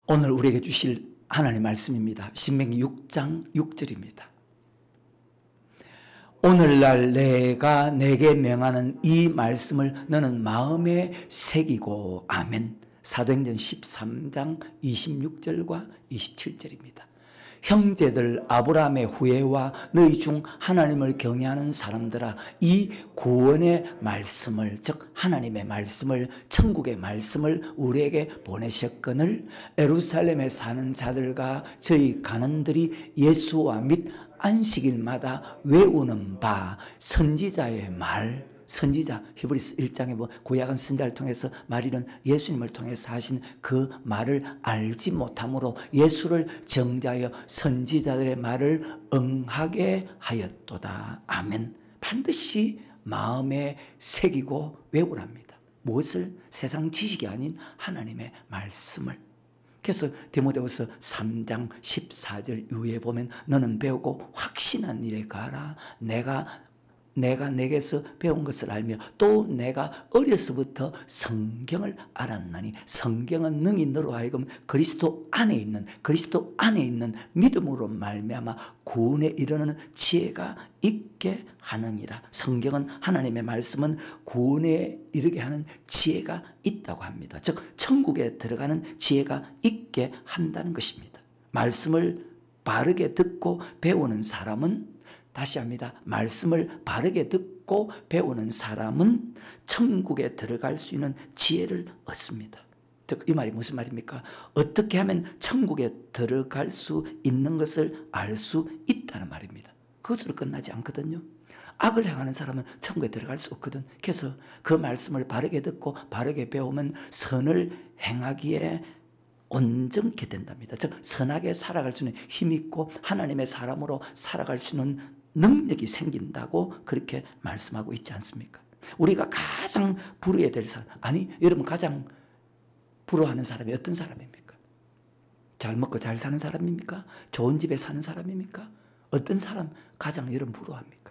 오늘 우리에게 주실 하나님의 말씀입니다. 신명기 6장 6절입니다. 오늘날 내가 내게 명하는 이 말씀을 너는 마음에 새기고 아멘. 사도행전 13장 26절과 27절입니다. 형제들 아브라함의 후예와 너희 중 하나님을 경외하는 사람들아, 이 구원의 말씀을, 즉 하나님의 말씀을, 천국의 말씀을 우리에게 보내셨거늘 예루살렘에 사는 자들과 저희 간원들이 예수와 및 안식일마다 외우는 바 선지자의 말, 선지자 히브리서 1장에 구약은 선지자를 통해서 말이는 예수님을 통해서 하신 그 말을 알지 못함으로 예수를 정죄하여 선지자들의 말을 응하게 하였도다. 아멘. 반드시 마음에 새기고 외우랍니다. 무엇을? 세상 지식이 아닌 하나님의 말씀을. 그래서 디모데후서 3장 14절 이후에 보면 너는 배우고 확신한 일에 가라. 내가 내게서 배운 것을 알며 또 내가 어려서부터 성경을 알았나니 성경은 능히 너로 하여금 그리스도 안에 있는 믿음으로 말미암아 구원에 이르는 지혜가 있게 하느니라. 성경은, 하나님의 말씀은 구원에 이르게 하는 지혜가 있다고 합니다. 즉 천국에 들어가는 지혜가 있게 한다는 것입니다. 말씀을 바르게 듣고 배우는 사람은, 다시 합니다. 말씀을 바르게 듣고 배우는 사람은 천국에 들어갈 수 있는 지혜를 얻습니다. 즉 이 말이 무슨 말입니까? 어떻게 하면 천국에 들어갈 수 있는 것을 알 수 있다는 말입니다. 그것으로 끝나지 않거든요. 악을 행하는 사람은 천국에 들어갈 수 없거든. 그래서 그 말씀을 바르게 듣고 바르게 배우면 선을 행하기에 온전케 된답니다. 즉 선하게 살아갈 수 있는 힘이 있고 하나님의 사람으로 살아갈 수 있는 능력이 생긴다고 그렇게 말씀하고 있지 않습니까? 우리가 가장 부러워야 될 사람, 아니 여러분 가장 부러워하는 사람이 어떤 사람입니까? 잘 먹고 잘 사는 사람입니까? 좋은 집에 사는 사람입니까? 어떤 사람 가장 여러분 부러워합니까?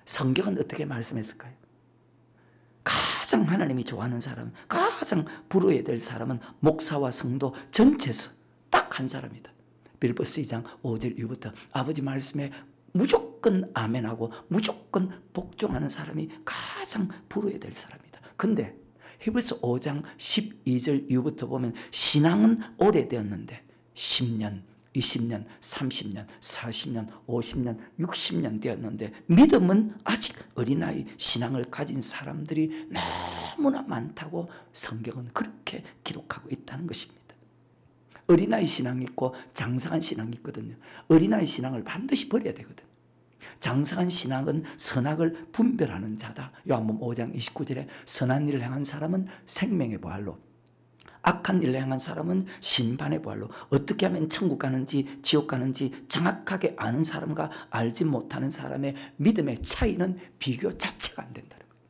성경은 어떻게 말씀했을까요? 가장 하나님이 좋아하는 사람, 가장 부러워야 될 사람은 목사와 성도 전체에서 딱 한 사람이다. 빌보스 2장 5절 이후부터 아버지 말씀에 무조건 아멘하고 무조건 복종하는 사람이 가장 부러워야 될 사람이다. 근데 히브리서 5장 12절 이후부터 보면 신앙은 오래되었는데 10년, 20년, 30년, 40년, 50년, 60년 되었는데 믿음은 아직 어린아이 신앙을 가진 사람들이 너무나 많다고 성경은 그렇게 기록하고 있다는 것입니다. 어린아이 신앙이 있고 장성한 신앙이 있거든요. 어린아이 신앙을 반드시 버려야 되거든요. 장성한 신앙은 선악을 분별하는 자다. 요한복음 5장 29절에 선한 일을 행한 사람은 생명의 보활로, 악한 일을 행한 사람은 심판의 보활로, 어떻게 하면 천국 가는지 지옥 가는지 정확하게 아는 사람과 알지 못하는 사람의 믿음의 차이는 비교 자체가 안 된다는 거예요.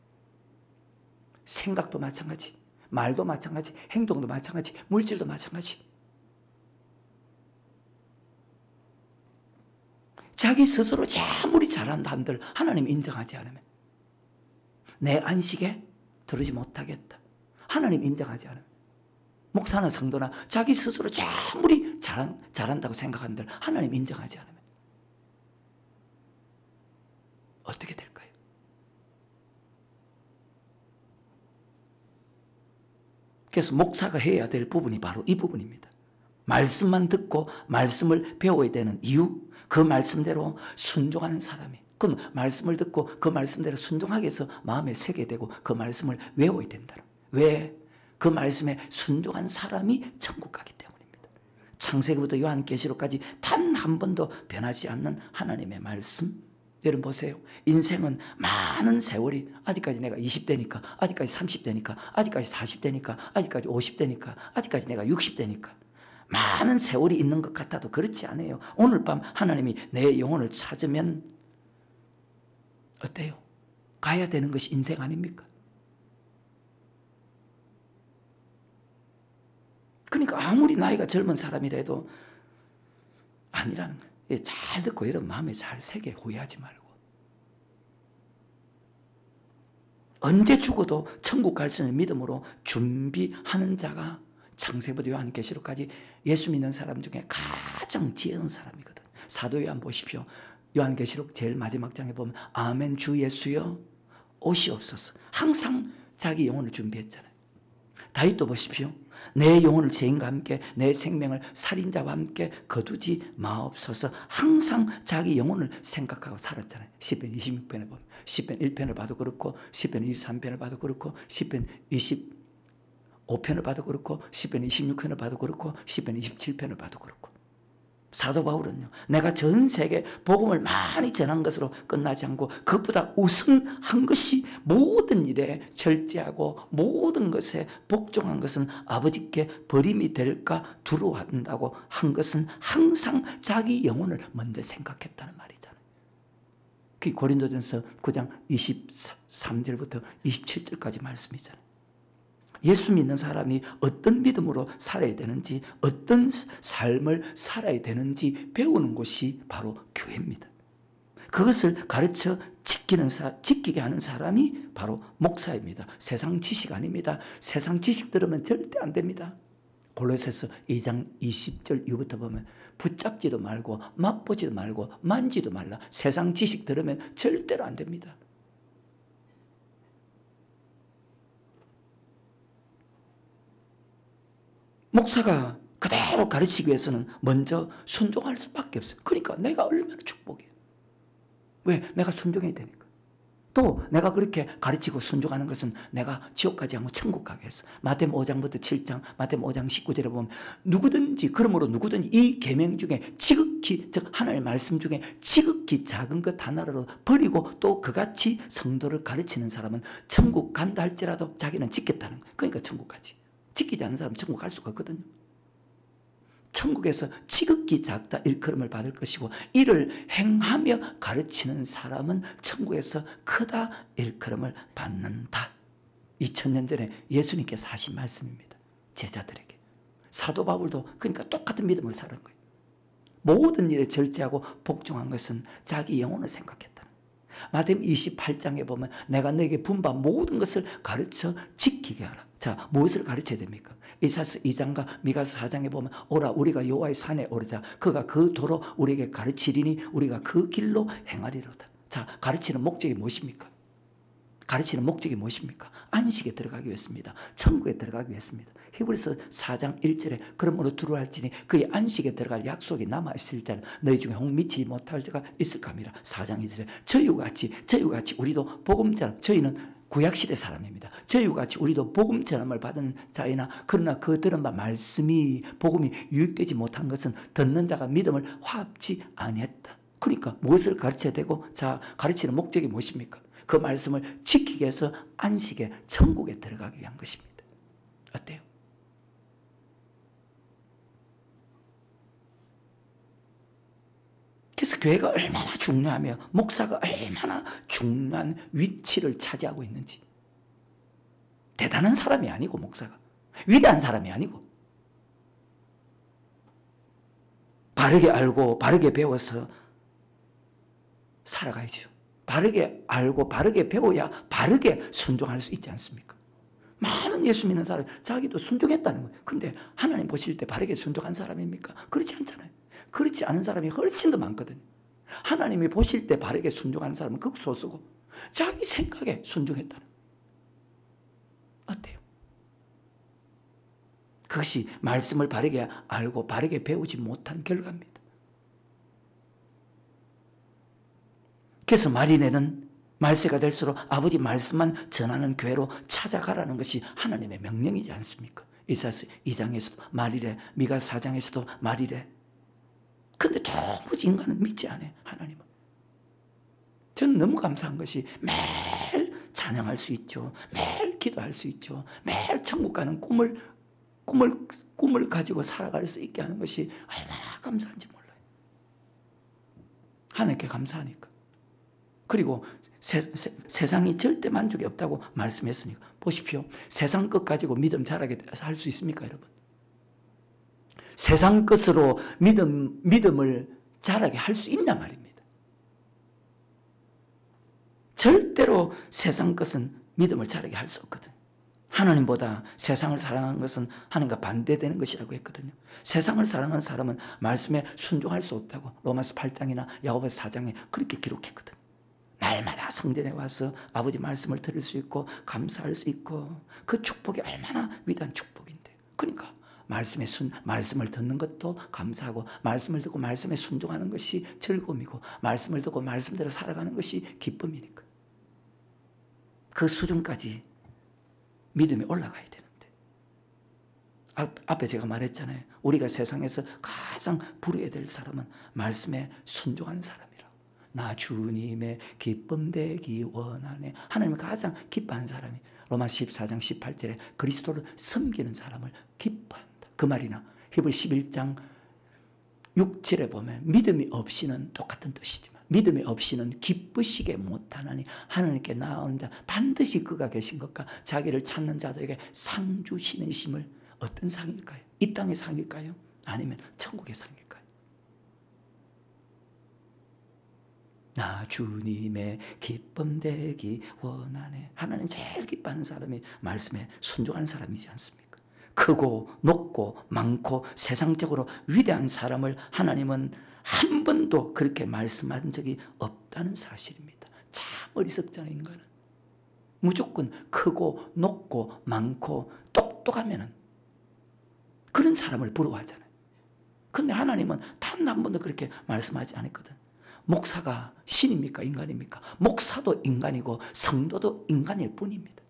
생각도 마찬가지, 말도 마찬가지, 행동도 마찬가지, 물질도 마찬가지. 자기 스스로 아무리 잘한다 한들 하나님 인정하지 않으면 내 안식에 들어오지 못하겠다. 하나님 인정하지 않으면 목사나 성도나 자기 스스로 아무리 잘한다고 생각한들 하나님 인정하지 않으면 어떻게 될까요? 그래서 목사가 해야 될 부분이 바로 이 부분입니다. 말씀만 듣고 말씀을 배워야 되는 이유, 그 말씀대로 순종하는 사람이, 그럼 말씀을 듣고 그 말씀대로 순종하게 해서 마음에 새게 되고 그 말씀을 외워야 된다. 왜? 그 말씀에 순종한 사람이 천국 가기 때문입니다. 창세기부터 요한계시록까지 단 한 번도 변하지 않는 하나님의 말씀. 여러분 보세요. 인생은 많은 세월이, 아직까지 내가 20대니까, 아직까지 30대니까, 아직까지 40대니까, 아직까지 50대니까, 아직까지 내가 60대니까 많은 세월이 있는 것 같아도 그렇지 않아요. 오늘 밤 하나님이 내 영혼을 찾으면 어때요? 가야 되는 것이 인생 아닙니까? 그러니까 아무리 나이가 젊은 사람이라도 아니라는 거예요. 잘 듣고 이런 마음에 잘 새게 후회하지 말고. 언제 죽어도 천국 갈 수 있는 믿음으로 준비하는 자가 창세부터 요한계시록까지 예수 믿는 사람 중에 가장 지혜로운 사람이거든. 사도 요한 보십시오. 요한계시록 제일 마지막 장에 보면 아멘 주 예수여 오시옵소서. 항상 자기 영혼을 준비했잖아요. 다윗도 보십시오. 내 영혼을 죄인과 함께 내 생명을 살인자와 함께 거두지 마옵소서. 항상 자기 영혼을 생각하고 살았잖아요. 시편 26편에 보면 시편 1편을 봐도 그렇고 시편 23편을 봐도 그렇고 시편 25편을 봐도 그렇고 시편 26편을 봐도 그렇고 시편 27편을 봐도 그렇고. 사도 바울은요, 내가 전 세계 복음을 많이 전한 것으로 끝나지 않고 그것보다 우선한 것이 모든 일에 절제하고 모든 것에 복종한 것은 아버지께 버림이 될까 두려워한다고 한 것은 항상 자기 영혼을 먼저 생각했다는 말이잖아요. 그게 고린도전서 9장 23절부터 27절까지 말씀이잖아요. 예수 믿는 사람이 어떤 믿음으로 살아야 되는지, 어떤 삶을 살아야 되는지 배우는 곳이 바로 교회입니다. 그것을 가르쳐 지키게 하는 사람이 바로 목사입니다. 세상 지식 아닙니다. 세상 지식 들으면 절대 안 됩니다. 골로새서 2장 20절 이후부터 보면 붙잡지도 말고 맛보지도 말고 만지도 말라. 세상 지식 들으면 절대로 안 됩니다. 목사가 그대로 가르치기 위해서는 먼저 순종할 수밖에 없어요. 그러니까 내가 얼마나 축복이에요. 왜? 내가 순종해야 되니까. 또 내가 그렇게 가르치고 순종하는 것은 내가 지옥 가지 않고 천국 가게 했어. 마태복음 5장부터 7장, 마태복음 5장 19절에 보면 누구든지 그러므로 누구든지 이 계명 중에 지극히 즉 하나님의 말씀 중에 지극히 작은 것 하나라도 버리고 또 그같이 성도를 가르치는 사람은 천국 간다 할지라도 자기는 지켰다는 거예요. 그러니까 천국 가지. 지키지 않는 사람은 천국 갈 수가 없거든요. 천국에서 지극히 작다 일컬음을 받을 것이고 이를 행하며 가르치는 사람은 천국에서 크다 일컬음을 받는다. 2000년 전에 예수님께서 하신 말씀입니다. 제자들에게. 사도 바울도 그러니까 똑같은 믿음을 사는 거예요. 모든 일에 절제하고 복종한 것은 자기 영혼을 생각했다. 마태복음 28장에 보면 내가 너에게 분부한 모든 것을 가르쳐 지키게 하라. 자, 무엇을 가르쳐야 됩니까? 이사야서 2장과 미가서 4장에 보면 오라 우리가 여호와의 산에 오르자 그가 그 도로 우리에게 가르치리니 우리가 그 길로 행하리로다. 자, 가르치는 목적이 무엇입니까? 가르치는 목적이 무엇입니까? 안식에 들어가기 위해서입니다. 천국에 들어가기 위해서입니다. 히브리서 4장 1절에 그러므로 두루할지니 그의 안식에 들어갈 약속이 남아있을 자는 너희 중에 혹 미치지 못할 자가 있을까 합니다. 4장 2절에 저희와 같이 우리도 복음자 저희는 구약시대 사람입니다. 저희와 같이 우리도 복음 전함을 받은 자이나 그러나 그 들은 바 말씀이 복음이 유익되지 못한 것은 듣는 자가 믿음을 화합지 아니했다. 그러니까 무엇을 가르쳐야 되고 자 가르치는 목적이 무엇입니까? 그 말씀을 지키기 위해서 안식에 천국에 들어가기 위한 것입니다. 어때요? 그래서 교회가 얼마나 중요하며 목사가 얼마나 중요한 위치를 차지하고 있는지. 대단한 사람이 아니고 목사가. 위대한 사람이 아니고. 바르게 알고 바르게 배워서 살아가야죠. 바르게 알고 바르게 배워야 바르게 순종할 수 있지 않습니까? 많은 예수 믿는 사람이 자기도 순종했다는 거예요. 근데 하나님 보실 때 바르게 순종한 사람입니까? 그렇지 않잖아요. 그렇지 않은 사람이 훨씬 더 많거든요. 하나님이 보실 때 바르게 순종하는 사람은 극소수고 자기 생각에 순종했다는 거예요. 어때요? 그것이 말씀을 바르게 알고 바르게 배우지 못한 결과입니다. 그래서 마리네는 말세가 될수록 아버지 말씀만 전하는 교회로 찾아가라는 것이 하나님의 명령이지 않습니까? 이사야서 2장에서도 말이래, 미가 4장에서도 말이래. 근데 도무지 인간은 믿지 않아요, 하나님은. 저는 너무 감사한 것이 매일 찬양할 수 있죠. 매일 기도할 수 있죠. 매일 천국 가는 꿈을 가지고 살아갈 수 있게 하는 것이 얼마나 감사한지 몰라요. 하나님께 감사하니까. 그리고 세상이 절대 만족이 없다고 말씀했으니까 보십시오. 세상 것 가지고 믿음 자라게 할 수 있습니까, 여러분? 세상 것으로 믿음을 자라게 할 수 있냐 말입니다. 절대로 세상 것은 믿음을 자라게 할 수 없거든. 하나님보다 세상을 사랑하는 것은 하나님과 반대되는 것이라고 했거든요. 세상을 사랑하는 사람은 말씀에 순종할 수 없다고 로마서 8장이나 야고보서 4장에 그렇게 기록했거든. 날마다 성전에 와서 아버지 말씀을 들을 수 있고 감사할 수 있고 그 축복이 얼마나 위대한 축복인데. 그러니까 말씀을 듣는 것도 감사하고 말씀을 듣고 말씀에 순종하는 것이 즐거움이고 말씀을 듣고 말씀대로 살아가는 것이 기쁨이니까. 그 수준까지 믿음이 올라가야 되는데 앞에 제가 말했잖아요. 우리가 세상에서 가장 부려야 될 사람은 말씀에 순종하는 사람이라고. 나 주님의 기쁨 되기 원하네. 하나님을 가장 기뻐하는 사람이 로마 14장 18절에 그리스도를 섬기는 사람을 기뻐한다. 그 말이나 히브리 11장 6절에 보면 믿음이 없이는 똑같은 뜻이지만 믿음이 없이는 기쁘시게 못하나니 하나님께 나아오는 자 반드시 그가 계신 것과 자기를 찾는 자들에게 상 주시는 심을. 어떤 상일까요? 이 땅의 상일까요? 아니면 천국의 상일까요? 나 주님의 기쁨 되기 원하네. 하나님 제일 기뻐하는 사람이 말씀에 순종하는 사람이지 않습니까? 크고 높고 많고 세상적으로 위대한 사람을 하나님은 한 번도 그렇게 말씀한 적이 없다는 사실입니다. 참 어리석잖아요, 인간은. 무조건 크고 높고 많고 똑똑하면은 그런 사람을 부러워하잖아요. 근데 하나님은 단 한 번도 그렇게 말씀하지 않았거든. 목사가 신입니까? 인간입니까? 목사도 인간이고 성도도 인간일 뿐입니다.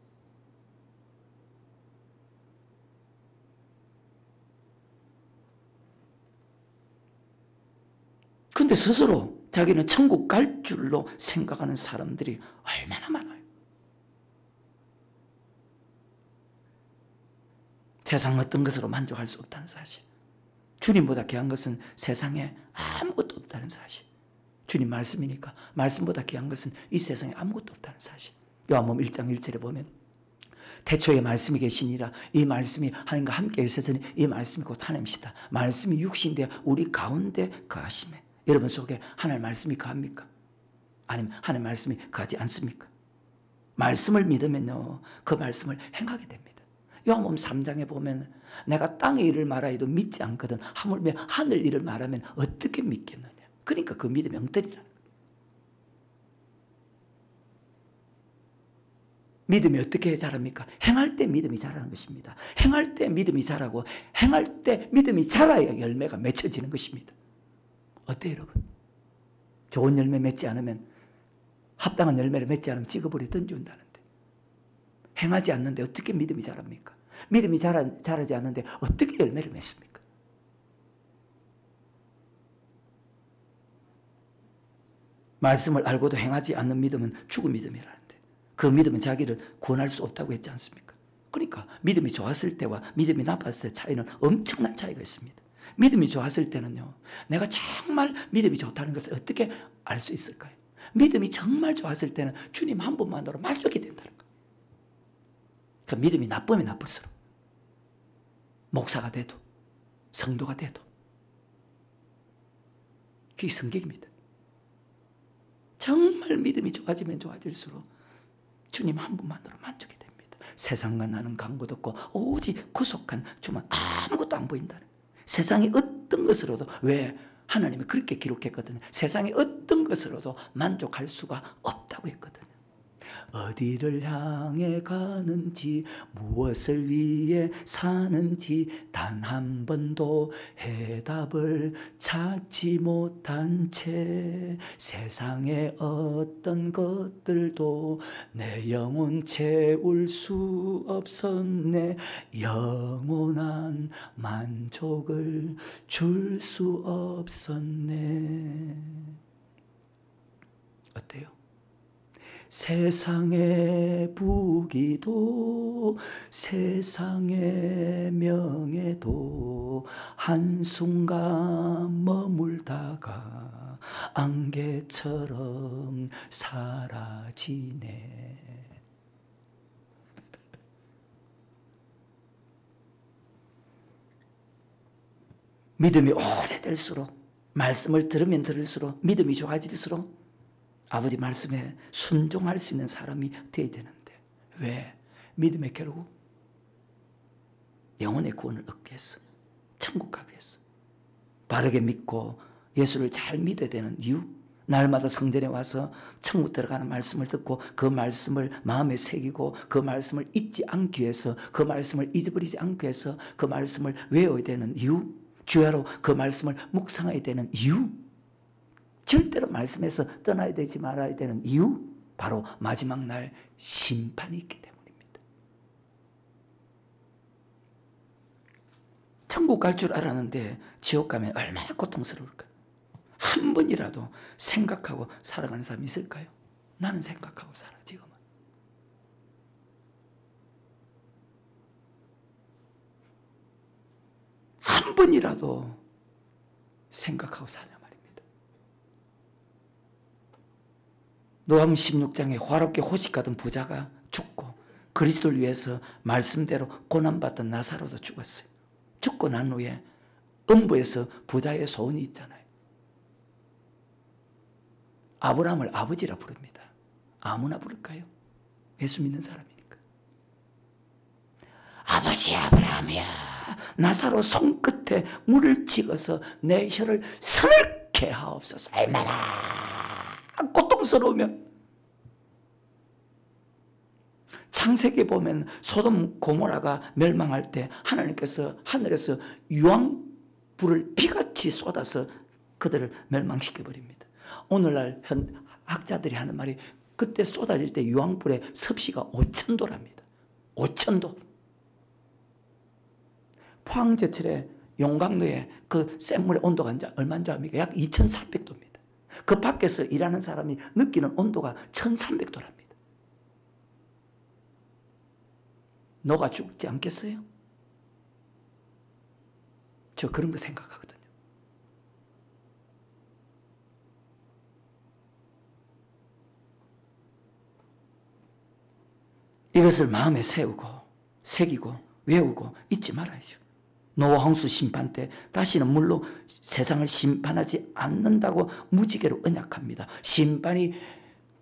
근데 스스로 자기는 천국 갈 줄로 생각하는 사람들이 얼마나 많아요. 세상 어떤 것으로 만족할 수 없다는 사실. 주님보다 귀한 것은 세상에 아무것도 없다는 사실. 주님 말씀이니까 말씀보다 귀한 것은 이 세상에 아무것도 없다는 사실. 요한복음 1장 1절에 보면 태초에 말씀이 계시니라. 이 말씀이 하나님과 함께 있으니 이 말씀이 곧 하나님이시다. 말씀이 육신되어 우리 가운데 거하시매. 여러분 속에 하나님 말씀이 거합니까? 아니면 하나님 말씀이 거하지 않습니까? 말씀을 믿으면요, 그 말씀을 행하게 됩니다. 요한복음 3장에 보면 내가 땅의 일을 말하여도 믿지 않거든 하물며 하늘 일을 말하면 어떻게 믿겠느냐. 그러니까 그 믿음이 엉터리라는 거예요. 믿음이 어떻게 자랍니까? 행할 때 믿음이 자라는 것입니다. 행할 때 믿음이 자라고 행할 때 믿음이 자라야 열매가 맺혀지는 것입니다. 어때요, 여러분? 좋은 열매 맺지 않으면, 합당한 열매를 맺지 않으면 찍어버려 던져온다는데, 행하지 않는데 어떻게 믿음이 자랍니까? 믿음이 자라지 않는데 어떻게 열매를 맺습니까? 말씀을 알고도 행하지 않는 믿음은 죽은 믿음이라는데, 그 믿음은 자기를 구원할 수 없다고 했지 않습니까? 그러니까 믿음이 좋았을 때와 믿음이 나빴을 때 차이는 엄청난 차이가 있습니다. 믿음이 좋았을 때는요, 내가 정말 믿음이 좋다는 것을 어떻게 알 수 있을까요? 믿음이 정말 좋았을 때는 주님 한 분만으로 만족이 된다는 거예요. 그 믿음이 나쁘면 나쁠수록 목사가 돼도 성도가 돼도 그게 성격입니다. 정말 믿음이 좋아지면 좋아질수록 주님 한 분만으로 만족이 됩니다. 세상과 나는 강고도 없고 오직 구속한 주만 아무것도 안 보인다는 거예요. 세상의 어떤 것으로도, 왜? 하나님이 그렇게 기록했거든요. 세상의 어떤 것으로도 만족할 수가 없다고 했거든요. 어디를 향해 가는지, 무엇을 위해 사는지 단 한 번도 해답을 찾지 못한 채 세상의 어떤 것들도 내 영혼 채울 수 없었네. 영원한 만족을 줄 수 없었네. 어때요? 세상의 부귀도 세상의 명예도 한순간 머물다가 안개처럼 사라지네. 믿음이 오래될수록, 말씀을 들으면 들을수록, 믿음이 좋아질수록 아버지 말씀에 순종할 수 있는 사람이 되어야 되는데, 왜? 믿음의 결국 영혼의 구원을 얻기 위해서, 천국 가기 위해서, 바르게 믿고 예수를 잘 믿어야 되는 이유, 날마다 성전에 와서 천국 들어가는 말씀을 듣고 그 말씀을 마음에 새기고 그 말씀을 잊지 않기 위해서, 그 말씀을 잊어버리지 않기 위해서 그 말씀을 외워야 되는 이유, 주야로 그 말씀을 묵상해야 되는 이유, 절대로 말씀에서 떠나야 되지 말아야 되는 이유, 바로 마지막 날 심판이 있기 때문입니다. 천국 갈 줄 알았는데 지옥 가면 얼마나 고통스러울까요? 한 번이라도 생각하고 살아가는 사람이 있을까요? 나는 생각하고 살아, 지금은. 한 번이라도 생각하고 사냐 말입니다. 노아음 16장에 화롭게 호식하던 부자가 죽고 그리스도를 위해서 말씀대로 고난받던 나사로도 죽었어요. 죽고 난 후에 음부에서 부자의 소원이 있잖아요. 아브라함을 아버지라 부릅니다. 아무나 부를까요? 예수 믿는 사람이니까. 아버지 아브라함이야, 나사로 손끝에 물을 찍어서 내 혀를 서늘케 하옵소서. 얼마나 고통스러우면. 창세기에 보면 소돔 고모라가 멸망할 때 하나님께서 하늘에서 유황불을 비같이 쏟아서 그들을 멸망시켜버립니다. 오늘날 학자들이 하는 말이 그때 쏟아질 때 유황불의 섭씨가 5,000도랍니다. 5,000도. 포항제철에 용광로에 그 센 물의 온도가 이제 얼마인 줄 압니까? 약 2,300도입니다. 그 밖에서 일하는 사람이 느끼는 온도가 1,300도랍니다. 녹아 죽지 않겠어요? 저 그런 거 생각하거든요. 이것을 마음에 세우고 새기고 외우고 잊지 말아야죠. 노아 홍수 심판 때 다시는 물로 세상을 심판하지 않는다고 무지개로 언약합니다. 심판이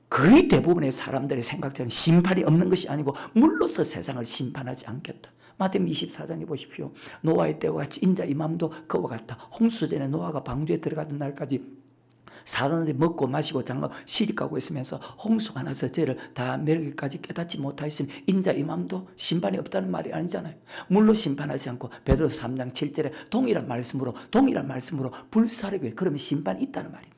거의 대부분의 사람들의 생각처럼 심판이 없는 것이 아니고 물로서 세상을 심판하지 않겠다. 마태복음 24장에 보십시오. 노아의 때와 같이 인자 이맘도 그와 같다. 홍수전에 노아가 방주에 들어가던 날까지 사람들이 먹고 마시고 장가 시집가고 있으면서 홍수가 나서 저를 다 멸기까지 깨닫지 못하였으니 인자 이맘도 심판이 없다는 말이 아니잖아요. 물로 심판하지 않고 베드로서 3장 7절에 동일한 말씀으로 불사르게, 그러면 심판이 있다는 말인데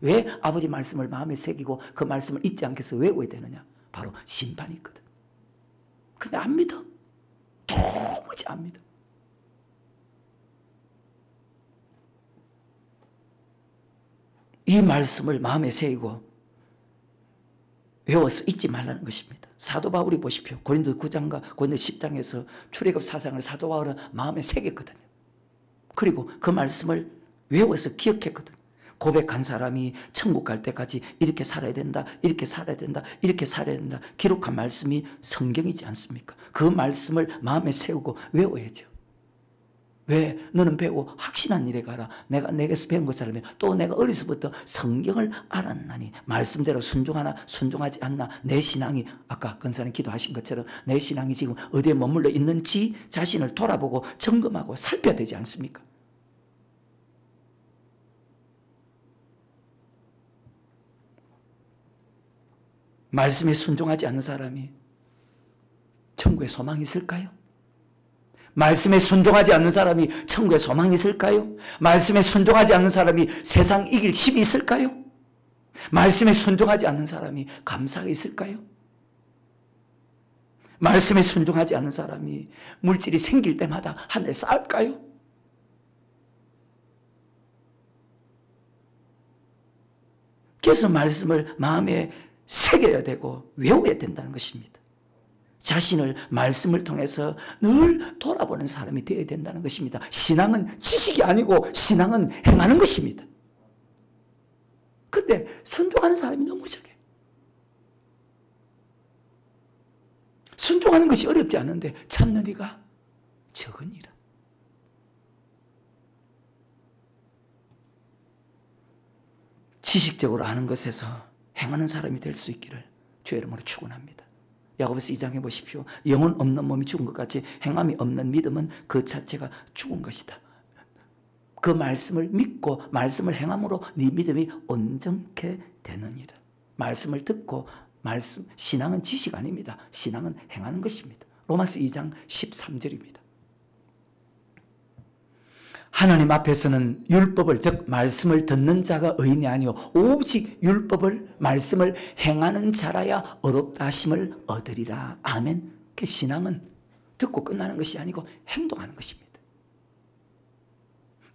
왜 아버지 말씀을 마음에 새기고 그 말씀을 잊지 않게 해서 외워야 되느냐? 바로 심판이 있거든. 근데 안 믿어. 도무지 안 믿어. 이 말씀을 마음에 새기고 외워서 잊지 말라는 것입니다. 사도 바울이 보십시오. 고린도 9장과 고린도 10장에서 출애굽 사상을 사도 바울은 마음에 새겼거든요. 그리고 그 말씀을 외워서 기억했거든. 고백한 사람이 천국 갈 때까지 이렇게 살아야 된다, 이렇게 살아야 된다, 이렇게 살아야 된다. 기록한 말씀이 성경이지 않습니까? 그 말씀을 마음에 세우고 외워야죠. 왜? 너는 배우고 확신한 일에 가라. 내가 내게서 배운 것처럼 또 내가 어려서부터 성경을 알았나니 말씀대로 순종하나 순종하지 않나 내 신앙이, 아까 근사님 기도하신 것처럼 내 신앙이 지금 어디에 머물러 있는지 자신을 돌아보고 점검하고 살펴야 되지 않습니까? 말씀에 순종하지 않는 사람이 천국에 소망이 있을까요? 말씀에 순종하지 않는 사람이 천국에 소망이 있을까요? 말씀에 순종하지 않는 사람이 세상 이길 힘이 있을까요? 말씀에 순종하지 않는 사람이 감사가 있을까요? 말씀에 순종하지 않는 사람이 물질이 생길 때마다 하늘에 쌓을까요? 그래서 말씀을 마음에 새겨야 되고 외워야 된다는 것입니다. 자신을 말씀을 통해서 늘 돌아보는 사람이 되어야 된다는 것입니다. 신앙은 지식이 아니고 신앙은 행하는 것입니다. 그런데 순종하는 사람이 너무 적어요. 순종하는 것이 어렵지 않은데 찾는 이가 적으니라. 지식적으로 아는 것에서 행하는 사람이 될 수 있기를 주의 이름으로 축원합니다. 야고보서 2장에 보십시오. 영혼 없는 몸이 죽은 것 같이 행함이 없는 믿음은 그 자체가 죽은 것이다. 그 말씀을 믿고 말씀을 행함으로 네 믿음이 온전케 되느니라. 말씀을 듣고 신앙은 지식 아닙니다. 신앙은 행하는 것입니다. 로마서 2장 13절입니다. 하나님 앞에서는 율법을 즉 말씀을 듣는 자가 의인이 아니요 오직 율법을 말씀을 행하는 자라야 의롭다 하심을 얻으리라. 아멘. 그 신앙은 듣고 끝나는 것이 아니고 행동하는 것입니다.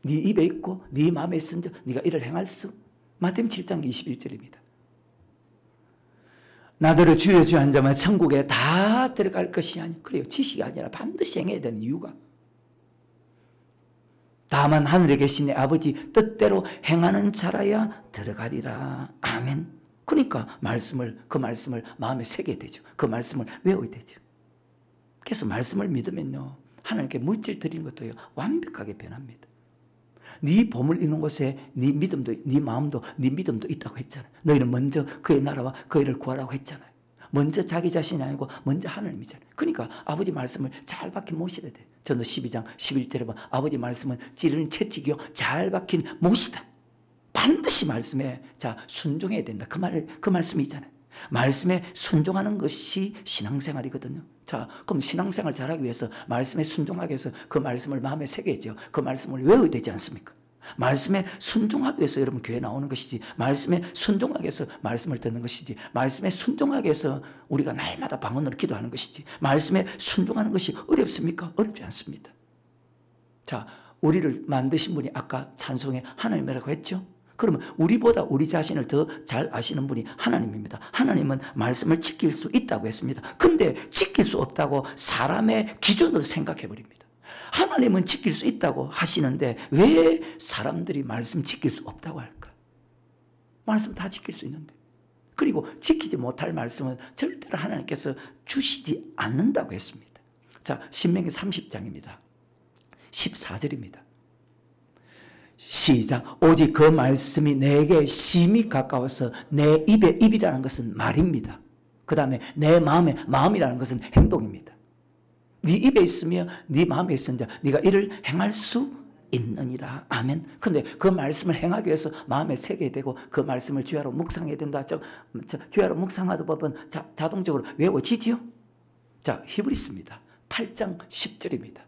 네 입에 있고 네 마음에 있은즉 네가 이를 행할 수. 마태복음 7장 21절입니다. 나더러 주여 주여 한 자만 천국에 다 들어갈 것이 아니. 그래요. 지식이 아니라 반드시 행해야 되는 이유가. 다만 하늘에 계신 내 아버지 뜻대로 행하는 자라야 들어가리라. 아멘. 그러니까 그 말씀을 마음에 새겨야 되죠. 그 말씀을 외워야 되죠. 그래서 말씀을 믿으면요, 하나님께 물질 드리는 것도요, 완벽하게 변합니다. 네 보물 있는 곳에 네 믿음도, 네 마음도, 네 믿음도 있다고 했잖아요. 너희는 먼저 그의 나라와 그 일을 구하라고 했잖아요. 먼저 자기 자신이 아니고 먼저 하나님이잖아요. 그러니까 아버지 말씀을 잘 박힌 못이라 돼. 전도 12장 11절에 보면 아버지 말씀은 찌르는 채찍이요 잘 박힌 못이다. 반드시 말씀에 순종해야 된다. 그 말씀이잖아요. 말씀에 순종하는 것이 신앙생활이거든요. 그럼 신앙생활 잘하기 위해서 말씀에 순종하기 위해서 그 말씀을 마음에 새겨야죠. 그 말씀을 외워야 되지 않습니까? 말씀에 순종하기 위해서 여러분 교회 나오는 것이지, 말씀에 순종하기 위해서 말씀을 듣는 것이지, 말씀에 순종하기 위해서 우리가 날마다 방언으로 기도하는 것이지, 말씀에 순종하는 것이 어렵습니까? 어렵지 않습니다. 우리를 만드신 분이 아까 찬송에 하나님이라고 했죠. 그러면 우리보다 우리 자신을 더 잘 아시는 분이 하나님입니다. 하나님은 말씀을 지킬 수 있다고 했습니다. 근데 지킬 수 없다고 사람의 기준으로 생각해 버립니다. 하나님은 지킬 수 있다고 하시는데 왜 사람들이 말씀 지킬 수 없다고 할까? 말씀 다 지킬 수 있는데. 그리고 지키지 못할 말씀은 절대로 하나님께서 주시지 않는다고 했습니다. 신명기 30장입니다. 14절입니다. 시작. 오직 그 말씀이 내게 심히 가까워서 내 입에 입이라는 것은 말입니다. 그 다음에 내 마음에 마음이라는 것은 행동입니다. 네 입에 있으며 네 마음에 있으면 네가 이를 행할 수 있느니라. 아멘. 근데 그 말씀을 행하기 위해서 마음에 새겨야 되고 그 말씀을 주야로 묵상해야 된다. 주야로 묵상하다 보면 자동적으로 외워지지요. 히브리서입니다. 8장 10절입니다.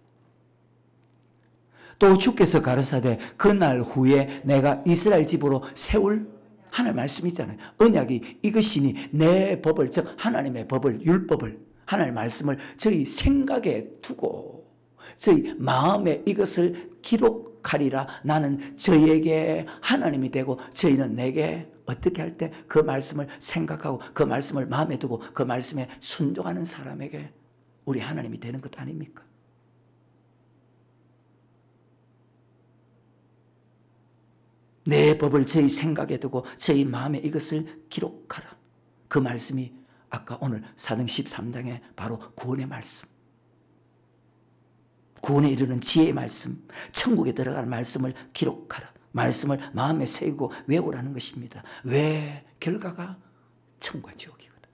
또 주께서 가라사대 그날 후에 내가 이스라엘 집으로 세울 하나님 말씀이잖아요. 언약이 이것이니 내 법을 즉 하나님의 법을 율법을 하나님의 말씀을 저희 생각에 두고 저희 마음에 이것을 기록하리라. 나는 저희에게 하나님이 되고 저희는 내게 어떻게 할 때 그 말씀을 생각하고 그 말씀을 마음에 두고 그 말씀에 순종하는 사람에게 우리 하나님이 되는 것 아닙니까? 내 법을 저희 생각에 두고 저희 마음에 이것을 기록하라. 그 말씀이 아까 오늘 사도행 13장에 바로 구원의 말씀, 구원에 이르는 지혜의 말씀, 천국에 들어가는 말씀을 기록하라. 말씀을 마음에 새기고 외우라는 것입니다. 왜? 결과가 천국과 지옥이거든.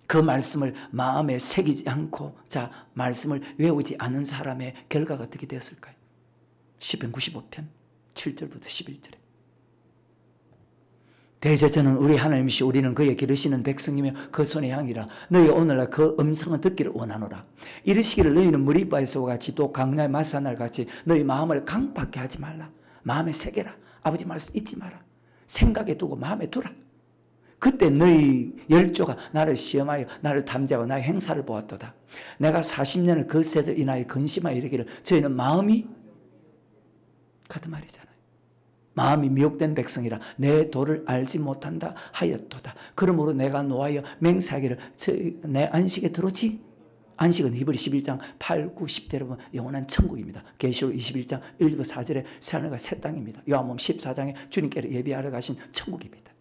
그 말씀을 마음에 새기지 않고 말씀을 외우지 않은 사람의 결과가 어떻게 되었을까요? 시편 95편 7절부터 11절에 대제전은 우리 하나님이시 우리는 그의 기르시는 백성이며 그 손의 향이라. 너희 오늘날 그 음성을 듣기를 원하노라. 이르시기를 너희는 무리바에서와 같이 또 강야의 마사날 같이 너희 마음을 강팍게 하지 말라. 마음에 새겨라. 아버지 말씀 잊지 마라. 생각에 두고 마음에 두라. 그때 너희 열조가 나를 시험하여 나를 탐지하고 나의 행사를 보았도다. 내가 40년을 그 세들 인하여 근심하여 이르기를 저희는 마음이 같은 말이잖아요. 마음이 미혹된 백성이라 내 도를 알지 못한다 하였도다. 그러므로 내가 노하여 맹세하기를 내 안식에 들어오지. 안식은 히브리 11장 8, 9, 10대로 보면 영원한 천국입니다. 계시록 21장 1절 4절에 새하늘과 새 땅입니다. 요한복음 14장에 주님께로 예비하러 가신 천국입니다.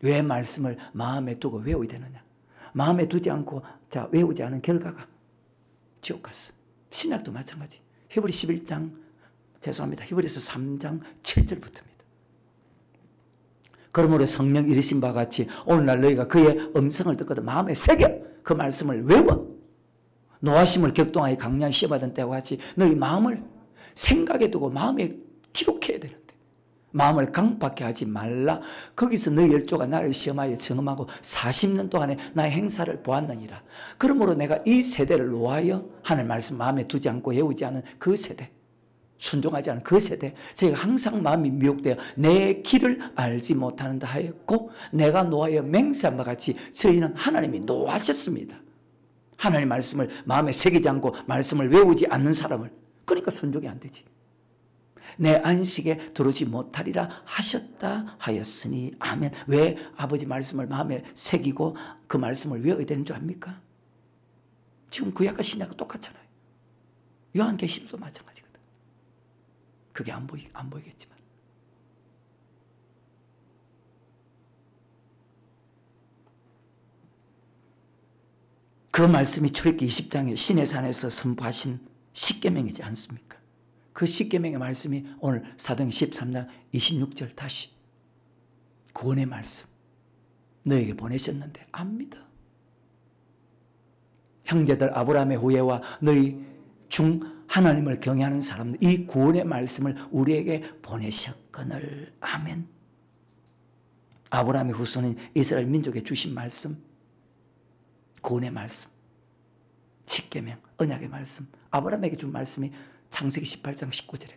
왜 말씀을 마음에 두고 외워야 되느냐? 마음에 두지 않고 외우지 않은 결과가 지옥 갔어. 신약도 마찬가지. 히브리 11장, 죄송합니다. 히브리서 3장 7절부터입니다. 그러므로 성령 이르신 바와 같이 오늘날 너희가 그의 음성을 듣거든 마음에 새겨 그 말씀을 외워. 노하심을 격동하여 강량히 시험하던 때와 같이 너희 마음을 생각에 두고 마음에 기록해야 되는데 마음을 강박해 하지 말라. 거기서 너희 열조가 나를 시험하여 증험하고 40년 동안에 나의 행사를 보았느니라. 그러므로 내가 이 세대를 노하여 하는 말씀 마음에 두지 않고 외우지 않은 그 세대, 순종하지 않은 그 세대, 저희가 항상 마음이 미혹되어 내 길을 알지 못하는다 하였고 내가 노하여 맹세한 바 같이 저희는 하나님이 노하셨습니다. 하나님 말씀을 마음에 새기지 않고 말씀을 외우지 않는 사람을, 그러니까 순종이 안 되지. 내 안식에 들어오지 못하리라 하셨다 하였으니 아멘. 왜 아버지 말씀을 마음에 새기고 그 말씀을 외워야 되는 줄 압니까? 지금 구약과 신약은 똑같잖아요. 요한계시록도 마찬가지거든. 그게 안 보이겠지만. 그 말씀이 출애굽기 20장에 시내산에서 선포하신 십계명이지 않습니까? 그 십계명의 말씀이 오늘 사도행 13장 26절 다시 구원의 말씀 너에게 보내셨는데 안 믿어. 형제들 아브라함의 후예와 너희 중 하나님을 경외하는 사람들 이 구원의 말씀을 우리에게 보내셨거늘 아멘. 아브라함의 후손인 이스라엘 민족에 주신 말씀, 구원의 말씀, 십계명, 언약의 말씀, 아브라함에게 준 말씀이 창세기 18장 19절에